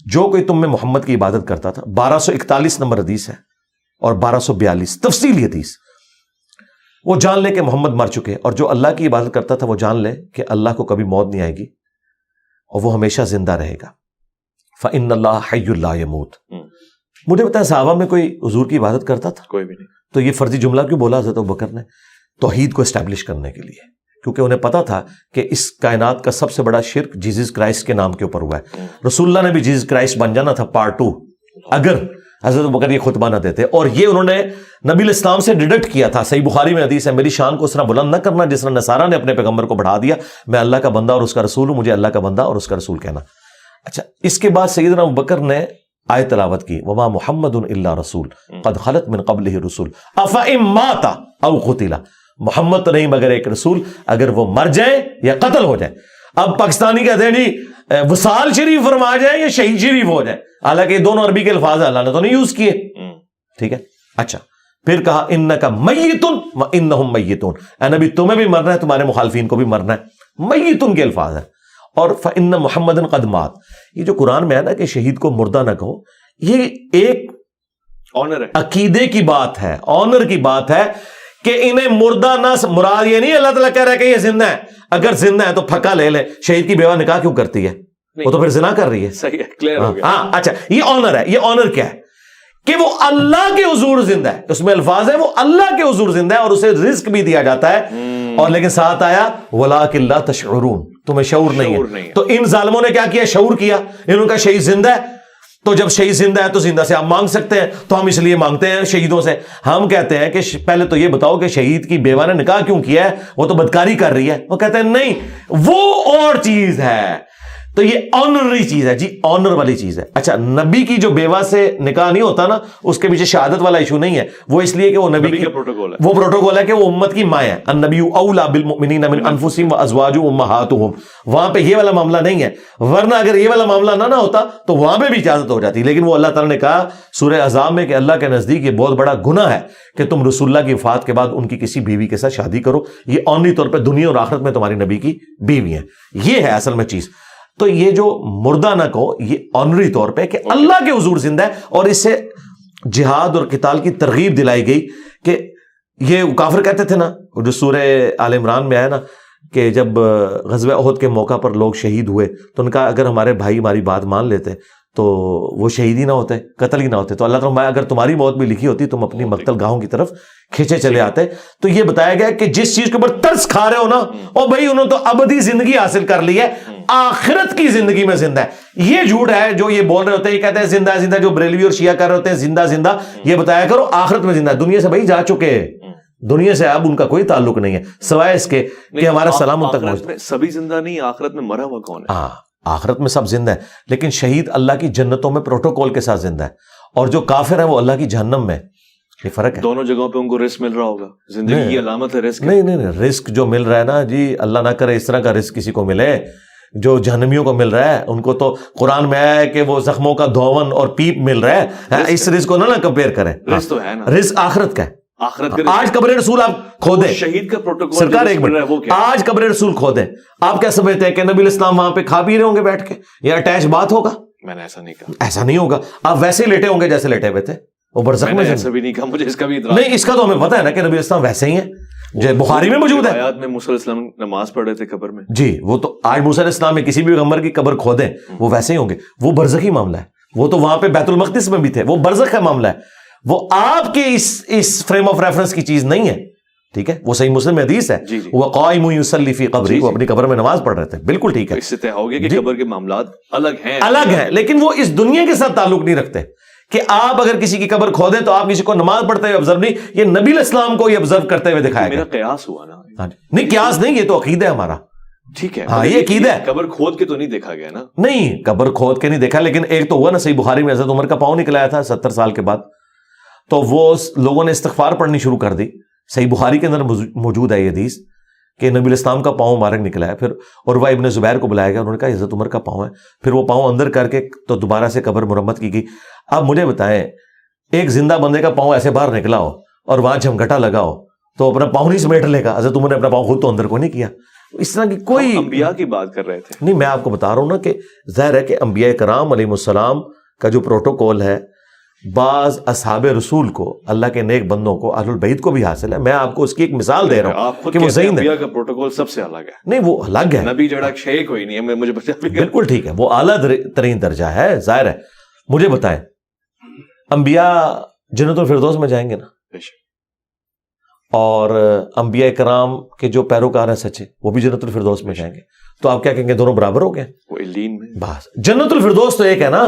جو کوئی تم میں محمد کی عبادت کرتا تھا, 1241 نمبر حدیث ہے اور 1242 تفصیلی حدیث, وہ جان لے کہ محمد مر چکے. اور جو اللہ کی عبادت کرتا تھا وہ جان لے کہ اللہ کو کبھی موت نہیں آئے گی اور وہ ہمیشہ زندہ رہے گا. فإن اللہ حی لا یموت. مجھے بتائیں صحابہ میں کوئی حضور کی عبادت کرتا تھا؟ کوئی بھی نہیں. تو یہ فرضی جملہ کیوں بولا حضرت ابوبکر نے؟ توحید کو اسٹیبلش کرنے کے لیے, کیونکہ انہیں پتا تھا کہ اس کائنات کا سب سے بڑا شرک جیزس کرائسٹ کے نام کے اوپر ہوا ہے. رسول اللہ نے بھی جیزس کرائسٹ بن جانا تھا پارٹ 2 اگر حضرت ابوبکر یہ خطبہ نہ دیتے. اور یہ انہوں نے نبی علیہ السلام سے ڈیڈکٹ کیا تھا. صحیح بخاری میں حدیث ہے, میری شان کو اس طرح بلند نہ کرنا جس طرح نصارہ نے اپنے پیغمبر کو بڑھا دیا. میں اللہ کا بندہ اور اس کا رسول ہوں, مجھے اللہ کا بندہ اور اس کا رسول کہنا. اچھا اس کے بعد سیدنا ابوبکر نے آیت تلاوت کی, وما محمد الا رسول قد خلت من قبلہ الرسل افئن مات او قتل. محمد تو نہیں مگر ایک رسول, اگر وہ مر جائیں یا قتل ہو جائے. اب پاکستانی کہتے ہیں جی وصال شریف فرما جائے یا شہید شریف ہو جائے, حالانکہ یہ دونوں عربی کے الفاظ اللہ نے تو نہیں یوز کیے. ٹھیک ہے. اچھا پھر کہا انکا میتن وانہم میتون, اے نبی تمہیں بھی مرنا ہے تمہارے مخالفین کو بھی مرنا ہے. میتن کے الفاظ ہیں. اور فإن محمد قد مات, یہ جو قرآن میں ہے نا کہ شہید کو مردہ نہ کہو, یہ ایک آنر ہے, عقیدے کی بات ہے, آنر کی بات ہے کہ انہیں مردہ نہ مراد یہ نہیں اللہ تعالیٰ کہہ رہا ہے کہ یہ زندہ ہے. اگر زندہ ہے تو پھکا لے لے. شہید کی بیوہ نکاح کیوں کرتی ہے؟ وہ تو پھر زنا کر رہی ہے. صحیح ہے, کلیئر ہو گیا. ہاں اچھا یہ آنر ہے. یہ آنر کیا ہے کہ وہ اللہ کے حضور زندہ ہے. اس میں الفاظ ہے وہ اللہ کے حضور زندہ ہے اور اسے رزق بھی دیا جاتا ہے. اور لیکن ساتھ آیا وَلَٰكِن لَا تَشْعُرُونَ, تمہیں شعور نہیں ہے. تو ان ظالموں نے کیا کیا؟ شعور کیا. انہوں نے کہا شہید زندہ ہے, تو جب شہید زندہ ہے تو زندہ سے آپ مانگ سکتے ہیں, تو ہم اس لیے مانگتے ہیں شہیدوں سے. ہم کہتے ہیں کہ پہلے تو یہ بتاؤ کہ شہید کی بیوہ نے نکاح کیوں کیا ہے, وہ تو بدکاری کر رہی ہے. وہ کہتے ہیں نہیں وہ اور چیز ہے. تو یہ آنرری چیز ہے جی, آنر والی چیز ہے. اچھا نبی کی جو بیوہ سے نکاح نہیں ہوتا نا, اس کے پیچھے شہادت والا ایشو نہیں ہے. وہ اس لیے کہ وہ نبی کا پروٹوکول ہے. وہ پروٹوکول ہے کہ وہ امت کی ماں ہے. النبی اولی بالمؤمنین من انفسہم وازواجہ امہاتہم. وہاں پہ یہ والا معاملہ نہیں ہے, ورنہ اگر یہ والا معاملہ نہ ہوتا تو وہاں پہ بھی اجازت ہو جاتی. لیکن وہ اللہ تعالیٰ نے کہا سورہ احزاب میں کہ اللہ کے نزدیک یہ بہت بڑا گناہ ہے کہ تم رسول اللہ کی وفات کے بعد ان کی کسی بیوی کے ساتھ شادی کرو. یہ آنری طور پہ دنیا اور آخرت میں تمہاری نبی کی بیوی ہیں. یہ ہے اصل میں چیز. تو یہ جو مردہ نہ کہو یہ آنری طور پہ کہ اللہ کے حضور زندہ ہے. اور اس سے جہاد اور قتال کی ترغیب دلائی گئی کہ یہ کافر کہتے تھے نا, جو سورہ آل عمران میں آیا نا کہ جب غزوہ احد کے موقع پر لوگ شہید ہوئے تو ان کا اگر ہمارے بھائی ہماری بات مان لیتے تو وہ شہید ہی نہ ہوتے, قتل ہی نہ ہوتے. تو اللہ تعالیٰ اگر تمہاری موت بھی لکھی ہوتی تم اپنی مقتل گاہوں کی طرف کھینچے چلے آتے. تو یہ بتایا گیا کہ جس چیز کے اوپر ترس کھا رہے ہو نا, اور بھائی انہوں نے تو ابدی زندگی حاصل کر لی ہے, آخرت کی زندگی میں زندہ ہے. یہ جھوٹ ہے جو یہ بول رہے ہوتے ہیں, یہ کہتے ہیں زندہ زندہ, جو بریلوی اور شیعہ کر رہے ہوتے ہیں زندہ زندہ. یہ بتایا کرو آخرت میں زندہ ہے. دنیا سے بھائی جا چکے, دنیا سے اب ان کا کوئی تعلق نہیں ہے سوائے اس کے کہ ہمارا سلام ان تک پہنچتا ہے. سبھی زندہ نہیں, آخرت میں مرا ہوا کون ہے؟ ہاں آخرت میں سب زندہ ہے, لیکن شہید اللہ کی جنتوں میں پروٹوکول کے ساتھ زندہ ہے, اور جو کافر ہے وہ اللہ کی جہنم میں. یہ فرق ہے. دونوں جگہوں پہ ان کو رزق مل رہا ہوگا, زندگی کی علامت ہے رزق. نہیں رزق جو مل رہا ہے نا جی, اللہ نہ کرے اس طرح کا رزق کسی کو ملے جو جہنمیوں کو مل رہا ہے. ان کو تو قرآن میں آیا ہے کہ وہ زخموں کا دھون اور پیپ مل رہا ہے. اس رزق کو نہ کمپیئر کریں. رزق تو ہے نا, رزق آخرت کا ہے. آخرت آج قبر رسول آپ کھودیں, شہید کا پروٹوکول سرکار ایک منٹ, آج قبر رسول کھودیں, آپ کیا سمجھتے ہیں کہ نبی علیہ السلام وہاں پہ کھا پی رہے ہوں گے بیٹھ کے, یا اٹیچ بات ہوگا؟ میں نے ایسا نہیں کہا. ایسا نہیں ہوگا. آپ ویسے ہی لیٹے ہوں گے جیسے لیٹے ہوئے تھے, وہ برزخ میں. ایسا بھی نہیں کہا, مجھے اس کا بھی اعتراض نہیں. اس کا تو ہمیں پتا ہے نا کہ نبی علیہ السلام ویسے ہی ہیں, جو بخاری میں موجود ہے. آیات میں موسیٰ علیہ السلام نماز پڑھ رہے تھے قبر میں. جی وہ تو آج موسیٰ علیہ السلام میں کسی بھی پیغمبر کی قبر کھودیں وہ ویسے ہی ہوں گے. وہ برزخی معاملہ ہے. وہ تو وہاں پہ بیت المقدس میں بھی تھے, وہ برزخ کا معاملہ ہے. وہ آپ کے اس فریم آف ریفرنس کی چیز نہیں ہے. ٹھیک ہے, وہ صحیح مسلم میں حدیث ہے, وہ قائم یصلی فی قبری, وہ اپنی قبر میں نماز پڑھ رہے تھے, بالکل ٹھیک ہے. اس سے طے ہو گیا کہ قبر کے معاملات الگ ہیں, لیکن وہ اس دنیا کے ساتھ تعلق نہیں رکھتے کہ آپ اگر کسی کی قبر کھودیں تو آپ کسی کو نماز پڑھتے ہوئے آبزرو نہیں, یہ نبی علیہ السلام کو یہ آبزرو کرتے ہوئے دکھایا گیا. میرا قیاس ہوا نا, نہیں قیاس نہیں, یہ تو عقیدہ ہے ہمارا. ٹھیک ہے, ہاں یہ عقیدہ ہے. قبر کھود کے تو نہیں دیکھا گیا نا, نہیں قبر کھود کے نہیں دیکھا, لیکن ایک تو ہوا نا صحیح بخاری میں حضرت عمر کا پاؤں نکلایا تھا 70 سال کے بعد, تو وہ لوگوں نے استغفار پڑھنی شروع کر دی. صحیح بخاری کے اندر موجود ہے یہ حدیث کہ نبی الاسلام کا پاؤں مبارک نکلا ہے. پھر عروہ ابن زبیر کو بلایا گیا, انہوں نے کہا حضرت عمر کا پاؤں ہے, پھر وہ پاؤں اندر کر کے تو دوبارہ سے قبر مرمت کی گئی. اب مجھے بتائیں ایک زندہ بندے کا پاؤں ایسے باہر نکلا ہو اور وہاں جھمگٹا لگا ہو تو اپنا پاؤں نہیں سمیٹ لے گا. حضرت عمر نے اپنا پاؤں خود تو اندر کو نہیں کیا. اس طرح کی کوئی انبیاء کی بات کر رہے تھے. نہیں, میں آپ کو بتا رہا ہوں نا کہ ظاہر ہے کہ انبیاء کرام علیہ السلام کا جو پروٹوکول ہے بعض اصحاب رسول کو, اللہ کے نیک بندوں کو, اہل البیت کو بھی حاصل ہے. میں آپ کو اس کی ایک مثال دے رہا ہوں کہ وہ صحیح انبیاء کا پروٹوکول سب سے الگ ہے. نہیں وہ الگ ہے, نبی جڑا شے کوئی نہیں ہے, مجھے بالکل ٹھیک ہے, وہ اعلیٰ ترین درجہ ہے. ظاہر ہے, مجھے بتائیں انبیاء جنت الفردوس میں جائیں گے نا, اور انبیاء کرام کے جو پیروکار ہیں سچے وہ بھی جنت الفردوس میں جائیں گے, تو آپ کیا کہیں گے دونوں برابر ہو گئے؟ وہ علین میں بس جنت الفردوس تو ایک ہے نا,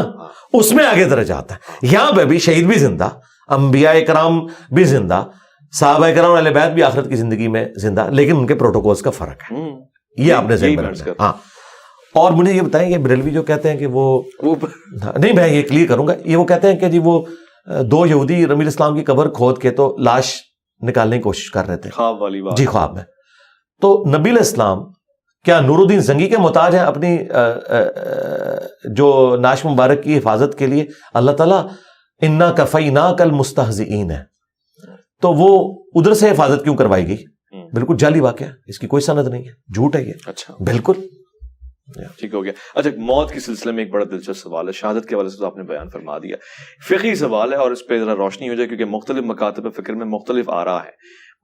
اس میں آگے درجہ آتا ہے. یہاں پہ بھی شہید بھی زندہ, انبیاء کرام بھی زندہ, صحابہ کرام اہل بیت بھی آخرت کی زندگی میں زندہ, لیکن ان کے پروٹوکولز کا فرق ہے. یہ آپ نے ذہن میں رکھنا. ہاں, اور مجھے یہ بتائیں, یہ بریلوی جو کہتے ہیں کہ وہ نہیں, میں یہ کلیئر کروں گا, یہ وہ کہتے ہیں کہ جی وہ 2 یہودی نبی اسلام کی قبر کھود کے تو لاش نکالنے کی کوشش کر رہے تھے, خواب والی بات. جی خواب میں. تو نبی علیہ السلام کیا نور الدین زنگی کے محتاج ہیں اپنی جو ناش مبارک کی حفاظت کے لیے؟ اللہ تعالیٰ انا کفیناک المستہزئین ہے, تو وہ ادھر سے حفاظت کیوں کروائی گئی؟ بالکل جعلی واقعہ, اس کی کوئی سند نہیں ہے, جھوٹ ہے یہ. اچھا بالکل ٹھیک ہو گیا. اچھا, موت کے سلسلے میں ایک بڑا دلچسپ سوال ہے, شہادت کے حوالے سے تو آپ نے بیان فرما دیا, فقہی سوال ہے اور اس پہ ذرا روشنی ہو جائے کیونکہ مختلف مکاتب فکر میں مختلف آراء ہے.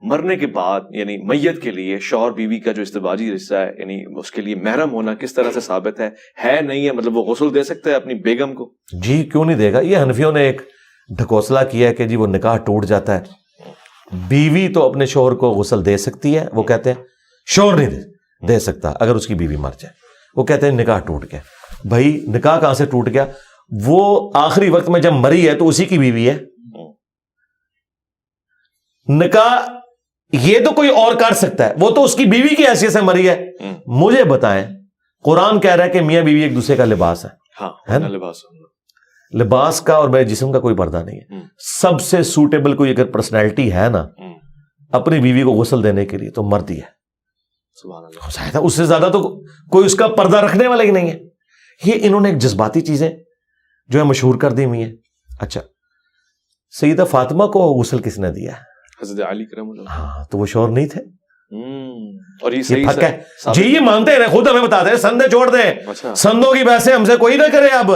مرنے کے بعد یعنی میت کے لیے شوہر بیوی کا جو ازدواجی رشتہ ہے, یعنی اس کے لیے محرم ہونا کس طرح سے ثابت ہے نہیں ہے؟ مطلب وہ غسل دے سکتا ہے اپنی بیگم کو؟ جی کیوں نہیں دے گا. یہ حنفیوں نے ایک ڈھکوسلا کیا ہے کہ جی وہ نکاح ٹوٹ جاتا ہے, بیوی تو اپنے شوہر کو غسل دے سکتی ہے, وہ کہتے ہیں شوہر نہیں دے سکتا اگر اس کی بیوی مر جائے. وہ کہتے ہیں نکاح ٹوٹ گیا. بھائی نکاح کہاں سے ٹوٹ گیا؟ وہ آخری وقت میں جب مری ہے تو اسی کی بیوی ہے. نکاح یہ تو کوئی اور کر سکتا ہے, وہ تو اس کی بیوی کی حیثیت سے مری ہے. مجھے بتائیں, قرآن کہہ رہا ہے کہ میاں بیوی ایک دوسرے کا لباس ہے نا, لباس کا اور میرے جسم کا کوئی پردہ نہیں ہے. سب سے سوٹیبل کوئی اگر پرسنالٹی ہے نا اپنی بیوی کو غسل دینے کے لیے تو مرد ہی ہے. اس سے زیادہ تو کوئی اس کا پردہ رکھنے والا ہی نہیں ہے. یہ انہوں نے ایک جذباتی چیزیں جو ہے مشہور کر دی ہوئی ہیں. اچھا, سیدہ فاطمہ کو غسل کس نے دیا؟ حضرت علی کرم اللہ. ہاں, تو وہ شوہر نہیں تھے. اور یہ صحیح ہے جی, یہ مانتے ہیں, خود ہمیں بتاتے ہیں سندے چھوڑ دیں, سندوں کی بحثیں ہم سے کوئی نہ کرے. اب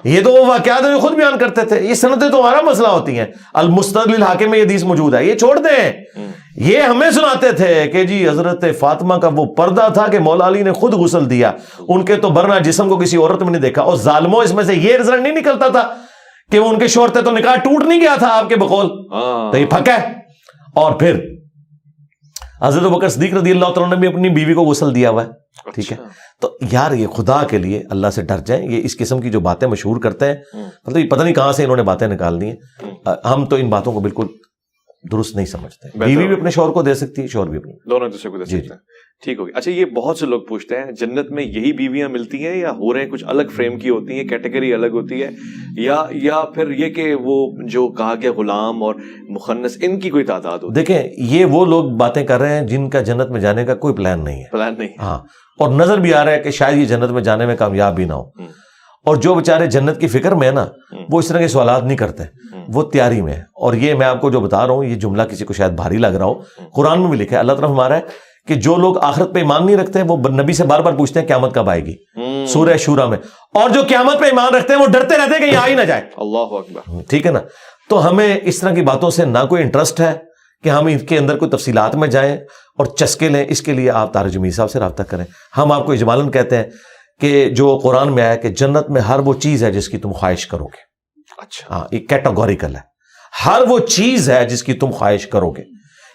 یہ تو وہ واقعات ہیں جو خود بیان کرتے تھے, یہ سندیں تو ہمارا مسئلہ ہوتی ہیں. المستدل الحاکم میں یہ حدیث موجود ہے, یہ چھوڑ دیں. یہ ہمیں سناتے تھے کہ جی حضرت فاطمہ کا وہ پردہ تھا کہ مولا علی نے خود غسل دیا, ان کے تو برنا جسم کو کسی عورت میں نہیں دیکھا. اور ظالموں, اس میں سے یہ رزلٹ نہیں نکلتا تھا کہ وہ ان کے شوہر تھے تو نکاح ٹوٹ نہیں گیا تھا آپ کے بقول, تو یہ پھک ہے. اور پھر حضرت بکر صدیق رضی اللہ تعالیٰ نے بھی اپنی بیوی کو غسل دیا ہوا ہے. ٹھیک ہے, تو یار یہ خدا کے لیے اللہ سے ڈر جائیں. یہ اس قسم کی جو باتیں مشہور کرتے ہیں, مطلب یہ پتہ نہیں کہاں سے انہوں نے باتیں نکال دی ہیں. ہم تو ان باتوں کو بالکل درست نہیں سمجھتے. بیوی بھی اپنے شوہر کو دے سکتی ہے, شوہر بھی اپنے, دونوں دوسرے کو دے سکتے ہیں. ٹھیک ہو گیا. اچھا, یہ بہت سے لوگ پوچھتے ہیں جنت میں یہی بیویاں ملتی ہیں یا ہو رہے ہیں کچھ الگ فریم کی ہوتی ہیں, کیٹیگری الگ ہوتی ہے, یا پھر یہ کہ وہ جو کہا گیا غلام اور مخنث ان کی کوئی تعداد ہوتی ہے؟ دیکھیں, یہ وہ لوگ باتیں کر رہے ہیں جن کا جنت میں جانے کا کوئی پلان نہیں ہے. پلان نہیں. ہاں, اور نظر بھی آ رہا ہے کہ شاید یہ جنت میں جانے میں کامیاب بھی نہ ہو. اور جو بیچارے جنت کی فکر میں ہے نا, وہ اس طرح کے سوالات نہیں کرتے, وہ تیاری میں ہے. اور یہ میں آپ کو جو بتا رہا ہوں, یہ جملہ کسی کو شاید بھاری لگ رہا ہو, قرآن میں بھی لکھا ہے, اللہ تعالیٰ ہمارا ہے کہ جو لوگ آخرت پہ ایمان نہیں رکھتے وہ نبی سے بار بار پوچھتے ہیں قیامت کب آئے گی, سورہ شورا میں. اور جو قیامت پہ ایمان رکھتے ہیں وہ ڈرتے رہتے ہیں کہ یہ آ ہی نہ جائے. اللہ اکبر. ٹھیک ہے نا. تو ہمیں اس طرح کی باتوں سے نہ کوئی انٹرسٹ ہے کہ ہم ان کے اندر کوئی تفصیلات میں جائیں اور چسکے لیں. اس کے لیے آپ طارق جمیل صاحب سے رابطہ کریں. ہم آپ کو اجمالاً کہتے ہیں کہ جو قرآن میں آیا کہ جنت میں ہر وہ چیز ہے جس کی تم خواہش کرو گے. اچھا, ہاں, یہ کیٹاگوریکل ہے. ہر وہ چیز ہے جس کی تم خواہش کرو گے.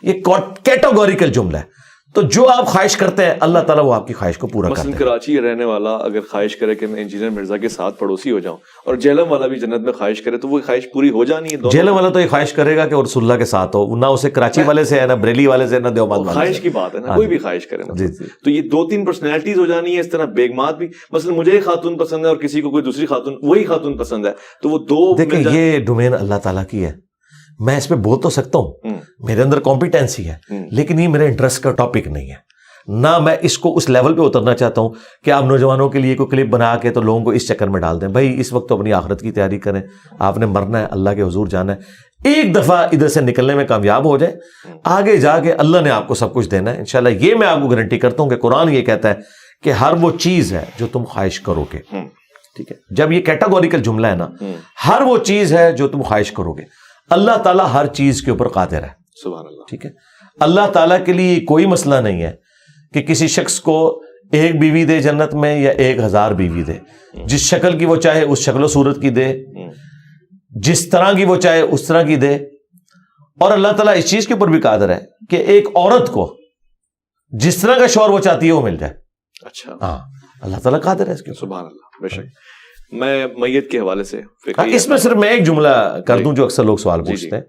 یہ کیٹاگوریکل جملہ ہے. تو جو آپ خواہش کرتے ہیں اللہ تعالیٰ وہ آپ کی خواہش کو پورا کرتے ہیں. مثلا کراچی رہنے والا اگر خواہش کرے کہ میں انجینئر مرزا کے ساتھ پڑوسی ہو جاؤں, اور جہلم والا بھی جنت میں خواہش کرے, تو وہ خواہش پوری ہو جانی ہے. جہلم والا تو یہ خواہش کرے گا کہ رسول اللہ کے ساتھ ہو, نہ اسے کراچی والے سے ہے, نہ بریلی والے سے, نہ دیوبند والے سے. خواہش کی بات ہے نا, کوئی بھی خواہش کرے نا. تو یہ 2-3 پرسنالٹیز ہو جانی ہے. اس طرح بیگمات بھی, مثلا مجھے ایک خاتون پسند ہے اور کسی کو کوئی دوسری خاتون, وہی خاتون پسند ہے, تو وہ دو. دیکھیں یہ ڈومین اللہ تعالیٰ کی ہے, میں اس پہ بول تو سکتا ہوں, میرے اندر کمپیٹنسی ہے, لیکن یہ میرے انٹرسٹ کا ٹاپک نہیں ہے. نہ میں اس کو اس لیول پہ اترنا چاہتا ہوں کہ آپ نوجوانوں کے لیے کوئی کلپ بنا کے تو لوگوں کو اس چکر میں ڈال دیں. بھائی اس وقت تو اپنی آخرت کی تیاری کریں, آپ نے مرنا ہے, اللہ کے حضور جانا ہے. ایک دفعہ ادھر سے نکلنے میں کامیاب ہو جائے, آگے جا کے اللہ نے آپ کو سب کچھ دینا ہے انشاءاللہ. یہ میں آپ کو گارنٹی کرتا ہوں کہ قرآن یہ کہتا ہے کہ ہر وہ چیز ہے جو تم خواہش کرو گے. ٹھیک ہے, جب یہ کیٹاگوریکل جملہ ہے نا, ہر وہ چیز ہے جو تم خواہش کرو گے, اللہ تعالیٰ ہر چیز کے اوپر قادر ہے. سبحان اللہ. ٹھیک ہے, اللہ تعالیٰ کے لیے کوئی مسئلہ نہیں ہے کہ کسی شخص کو 1 بیوی دے جنت میں یا 1000 بیوی دے. جس شکل کی وہ چاہے اس شکل و صورت کی دے, جس طرح کی وہ چاہے اس طرح کی دے. اور اللہ تعالیٰ اس چیز کے اوپر بھی قادر ہے کہ ایک عورت کو جس طرح کا شوہر وہ چاہتی ہے وہ مل جائے. اچھا, ہاں اللہ تعالیٰ قادر ہے اس کے. سبحان اللہ. بے شک. میں میت کے حوالے سے اس میں صرف میں ایک جملہ کر دوں جو اکثر لوگ سوال پوچھتے ہیں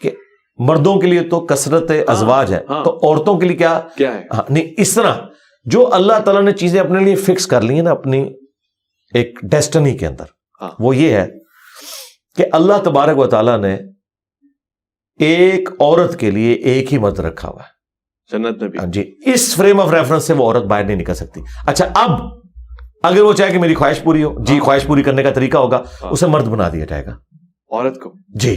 کہ مردوں کے لیے تو کثرت ازواج ہے, تو عورتوں کے لیے کیا ہے؟ نہیں, اس طرح جو اللہ تعالیٰ نے چیزیں اپنے لیے فکس کر لی ہیں نا اپنی ایک ڈیسٹنی کے اندر, وہ یہ ہے کہ اللہ تبارک و تعالیٰ نے ایک عورت کے لیے ایک ہی مرد رکھا ہوا ہے جنت میں بھی. جی, اس فریم آف ریفرنس سے وہ عورت باہر نہیں نکل سکتی. اچھا, اب اگر وہ چاہے کہ میری خواہش پوری ہو, جی خواہش پوری کرنے کا طریقہ ہوگا, اسے مرد بنا دیا جائے گا عورت کو. جی,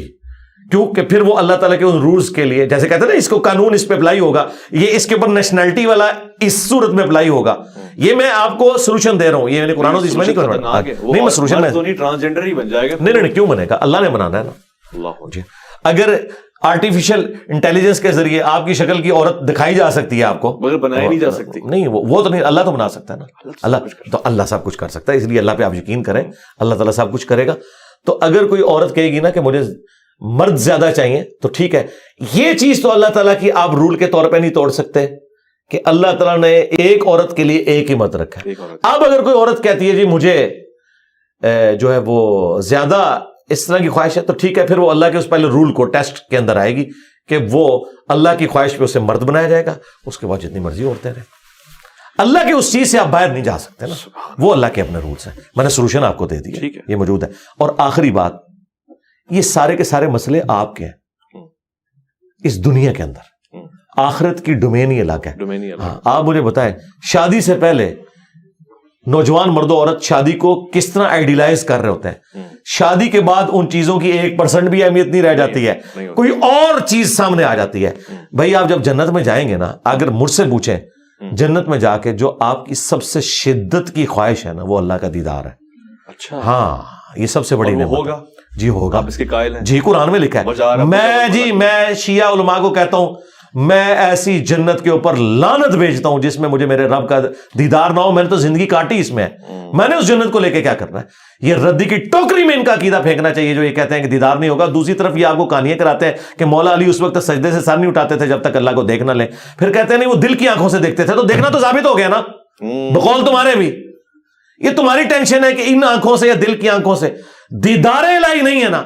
کیونکہ پھر وہ اللہ تعالیٰ کے ان رولز کے لیے, جیسے کہتے ہیں نا اس کو قانون اس پہ اپلائی ہوگا, یہ اس کے اوپر نیشنلٹی والا اس صورت میں اپلائی ہوگا. یہ میں آپ کو سولوشن دے رہا ہوں, یہ میں نے قرآن و حدیث میں نہیں کر رہا. نہیں, میں سولوشن میں ٹرانسجنڈر ہی بن جائے گا. نہیں, کیوں بنے گا, اللہ نے بنانا ہے نا. اللہ. جی, اگر آرٹیفیشل انٹیلیجنس کے ذریعے آپ کی شکل کی عورت دکھائی جا سکتی ہے آپ کو, مگر بنائی نہیں جا سکتی. نہیں, وہ تو نہیں, اللہ تو بنا سکتا ہے نا. اللہ سب کچھ کر سکتا ہے, اس لیے اللہ پہ آپ یقین کریں, اللہ تعالیٰ سب کچھ کرے گا. تو اگر کوئی عورت کہے گی نا کہ مجھے مرد زیادہ چاہیے, تو ٹھیک ہے, یہ چیز تو اللہ تعالیٰ کی آپ رول کے طور پہ نہیں توڑ سکتے کہ اللہ تعالیٰ نے ایک عورت کے لیے ایک ہی مرد رکھا ہے. اب اگر کوئی عورت کہتی ہے جی مجھے جو ہے وہ زیادہ اس طرح کی خواہش ہے, تو ٹھیک ہے, پھر وہ اللہ کے اس پہلے رول کو ٹیسٹ کے اندر آئے گی کہ وہ اللہ کی خواہش پہ اسے مرد بنایا جائے گا, اس کے بعد جتنی مرضی عورتیں رہیں. اللہ کے اس چیز سے آپ باہر نہیں جا سکتے نا, وہ اللہ کے اپنے رولز ہیں. میں نے سولوشن آپ کو دے دی, یہ موجود ہے. اور آخری بات, یہ سارے کے سارے مسئلے آپ کے ہیں اس دنیا کے اندر, آخرت کی ڈومین ہی الگ ہے. آپ مجھے بتائیں, شادی سے پہلے نوجوان مرد و عورت شادی کو کس طرح آئیڈیلائز کر رہے ہوتے ہیں, شادی کے بعد ان چیزوں کی 1% بھی اہمیت نہیں رہ جاتی ہے, کوئی اور چیز سامنے آ جاتی ہے. بھائی آپ جب جنت میں جائیں گے نا, اگر مجھ سے پوچھیں جنت میں جا کے جو آپ کی سب سے شدت کی خواہش ہے نا, وہ اللہ کا دیدار ہے. اچھا, ہاں, یہ سب سے بڑی نعمت ہوگا. جی ہوگا, آپ اس کے قائل ہیں. جی قرآن میں لکھا ہے. میں شیعہ علماء کو کہتا ہوں, میں ایسی جنت کے اوپر لعنت بھیجتا ہوں جس میں مجھے میرے رب کا دیدار نہ ہو. میں نے تو زندگی کاٹی اس میں, میں نے اس جنت کو لے کے کیا کرنا ہے. یہ ردی کی ٹوکری میں ان کا عقیدہ پھینکنا چاہیے جو یہ کہتے ہیں کہ دیدار نہیں ہوگا. دوسری طرف یہ آپ کو کہانیاں کراتے ہیں کہ مولا علی اس وقت سجدے سے سر نہیں اٹھاتے تھے جب تک اللہ کو دیکھ نہ لیں. پھر کہتے ہیں نہیں وہ دل کی آنکھوں سے دیکھتے تھے, تو دیکھنا تو ثابت ہو گیا نا بقول تمہارے بھی. یہ تمہاری ٹینشن ہے کہ ان آنکھوں سے یا دل کی آنکھوں سے دیدار الہی نہیں ہے نا,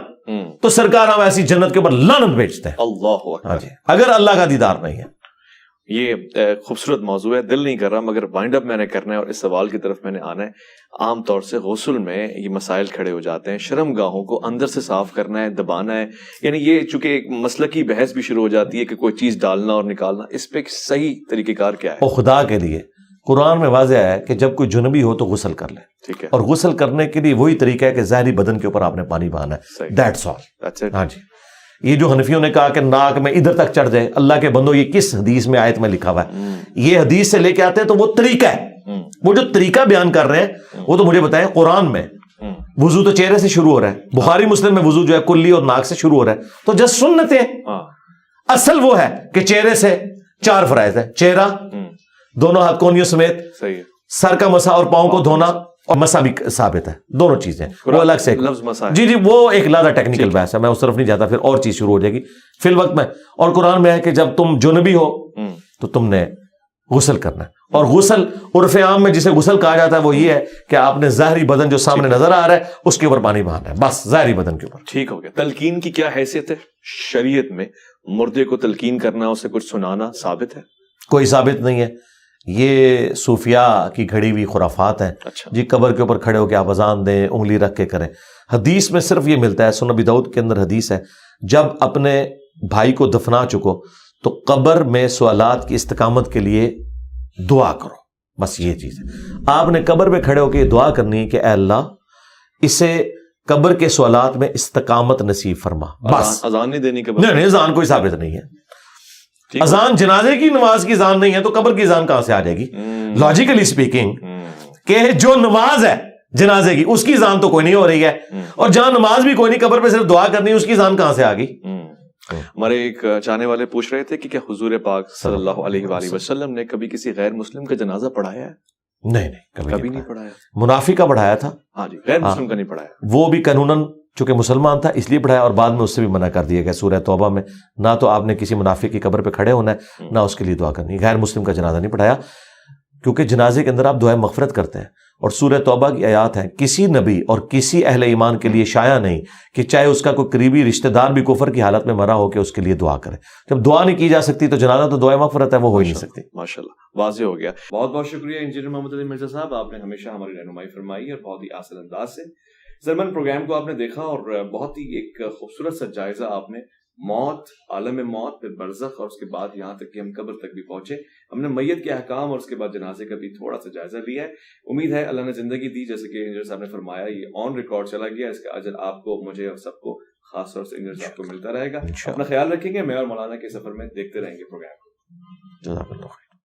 تو سرکار ہم ایسی جنت کے اوپر لعنت بھیجتے ہیں. اللہ اکبر. اگر اللہ کا دیدار نہیں ہے. یہ خوبصورت موضوع ہے, دل نہیں کر رہا مگر وائنڈ اپ میں نے کرنا ہے اور اس سوال کی طرف میں نے آنا ہے. عام طور سے غسل میں یہ مسائل کھڑے ہو جاتے ہیں, شرم گاہوں کو اندر سے صاف کرنا ہے, دبانا ہے, یعنی یہ چونکہ ایک مسلکی بحث بھی شروع ہو جاتی ہے کہ کوئی چیز ڈالنا اور نکالنا, اس پہ صحیح طریقہ کار کیا ہے؟ خدا کے لیے قرآن میں واضح ہے کہ جب کوئی جنبی ہو تو غسل کر لے. ٹھیک ہے, اور غسل کرنے کے لیے وہی طریقہ ہے کہ ظاہری بدن کے اوپر آپ نے پانی بہانا ہے. That's all. ہاں جی, یہ جو حنفیوں نے کہا کہ ناک میں ادھر تک چڑھ جائے, اللہ کے بندو یہ کس حدیث میں آیت میں لکھا ہوا ہے؟ یہ حدیث سے لے کے آتے ہیں تو وہ طریقہ ہے, وہ جو طریقہ بیان کر رہے ہیں وہ تو مجھے بتائیں. قرآن میں وضو تو چہرے سے شروع ہو رہا ہے, بخاری مسلم میں وضو جو ہے کلی اور ناک سے شروع ہو رہا ہے, تو جس سنتیں اصل وہ ہے کہ چہرے سے 4 فرائض ہے. چہرہ, دونوں ہاتھ کونیوں سمیت, سر کا مسا اور پاؤں کو دھونا, اور مسا بھی ثابت ہے، دونوں چیزیں وہ الگ سے لفظ مسا ہے. جی وہ ایک زیادہ ٹیکنیکل بحث ہے، میں اس طرف نہیں جاتا، پھر اور چیز شروع ہو جائے گی فی الوقت میں. اور قرآن میں ہے کہ جب تم جنبی ہو تو تم نے غسل کرنا ہے. اور غسل عرف عام میں جسے غسل کہا جاتا ہے وہ یہ ہے کہ آپ نے ظاہری بدن جو سامنے نظر آ رہا ہے اس کے اوپر پانی بہانا ہے، بس ظاہری بدن کے اوپر. ٹھیک ہو گیا. تلقین کی کیا حیثیت ہے شریعت میں؟ مردے کو تلقین کرنا، اسے کچھ سنانا ثابت ہے؟ کوئی ثابت نہیں ہے، یہ صوفیاء کی گھڑی ہوئی خرافات ہیں. اچھا جی قبر کے اوپر کھڑے ہو کے آپ اذان دیں، انگلی رکھ کے کریں. حدیث میں صرف یہ ملتا ہے، سنن ابی داؤد کے اندر حدیث ہے، جب اپنے بھائی کو دفنا چکو تو قبر میں سوالات کی استقامت کے لیے دعا کرو، بس یہ چیز ہے. آپ نے قبر پہ کھڑے ہو کے یہ دعا کرنی ہے کہ اے اللہ اسے قبر کے سوالات میں استقامت نصیب فرما. بس اذان نہیں دینی قبر؟ نہیں، اذان کوئی ثابت نہیں ہے. اذان جنازے کی نماز کی اذان نہیں ہے تو قبر کی اذان کہاں سے آ جائے گی؟ لاجیکلی اسپیکنگ کہ جو نماز ہے جنازے کی اس کی اذان تو کوئی نہیں ہو رہی ہے، اور جہاں نماز بھی کوئی نہیں قبر پہ صرف دعا کرنی ہے، اس کی اذان کہاں سے آ گئی؟ ہمارے ایک چاہنے والے پوچھ رہے تھے کہ کیا حضور پاک صلی اللہ علیہ وآلہ وسلم نے کبھی کسی غیر مسلم کا جنازہ پڑھایا ہے؟ نہیں، کبھی نہیں پڑھایا. منافق کا پڑھایا تھا. ہاں جی، غیر مسلم کا نہیں پڑھایا. وہ بھی قانوناً چونکہ مسلمان تھا اس لیے پڑھایا، اور بعد میں اس سے بھی منع کر دیا گیا سورہ توبہ میں. نہ تو آپ نے کسی منافق کی قبر پہ کھڑے ہونا ہے، نہ اس کے لیے دعا کرنی. غیر مسلم کا جنازہ نہیں پڑھایا، کیونکہ جنازے کے اندر آپ دعائیں مغفرت کرتے ہیں، اور سورہ توبہ کی آیات ہیں کسی نبی اور کسی اہل ایمان کے لیے شایع نہیں کہ چاہے اس کا کوئی قریبی رشتہ دار بھی کفر کی حالت میں مرا ہو کہ اس کے لیے دعا کرے. جب دعا نہیں کی جا سکتی تو جنازہ تو دعائیں مغفرت ہے، وہ ہو ہی نہیں سکتی. ماشاءاللہ واضح ہو گیا. بہت بہت شکریہ انجینئر محمد علی مرزا صاحب، آپ نے ہمیشہ ہماری رہنمائی فرمائی اور بہت ہی آسان انداز سے. زرمن پروگرام کو آپ نے دیکھا اور بہت ہی ایک خوبصورت سا جائزہ آپ نے موت، عالم موت، پھر برزخ، اور اس کے بعد یہاں تک کہ ہم قبر تک بھی پہنچے. ہم نے میت کے احکام اور اس کے بعد جنازے کا بھی تھوڑا سا جائزہ لیا ہے. امید ہے اللہ نے زندگی دی، جیسے کہ انجینئر صاحب نے فرمایا یہ آن ریکارڈ چلا گیا، اس کا اجر آپ کو، مجھے اور سب کو، خاص طور سے انجینئر صاحب کو ملتا رہے گا. اپنا خیال رکھیں گے. میں اور مولانا کے سفر میں دیکھتے رہیں گے پروگرام کو. جزاک اللہ.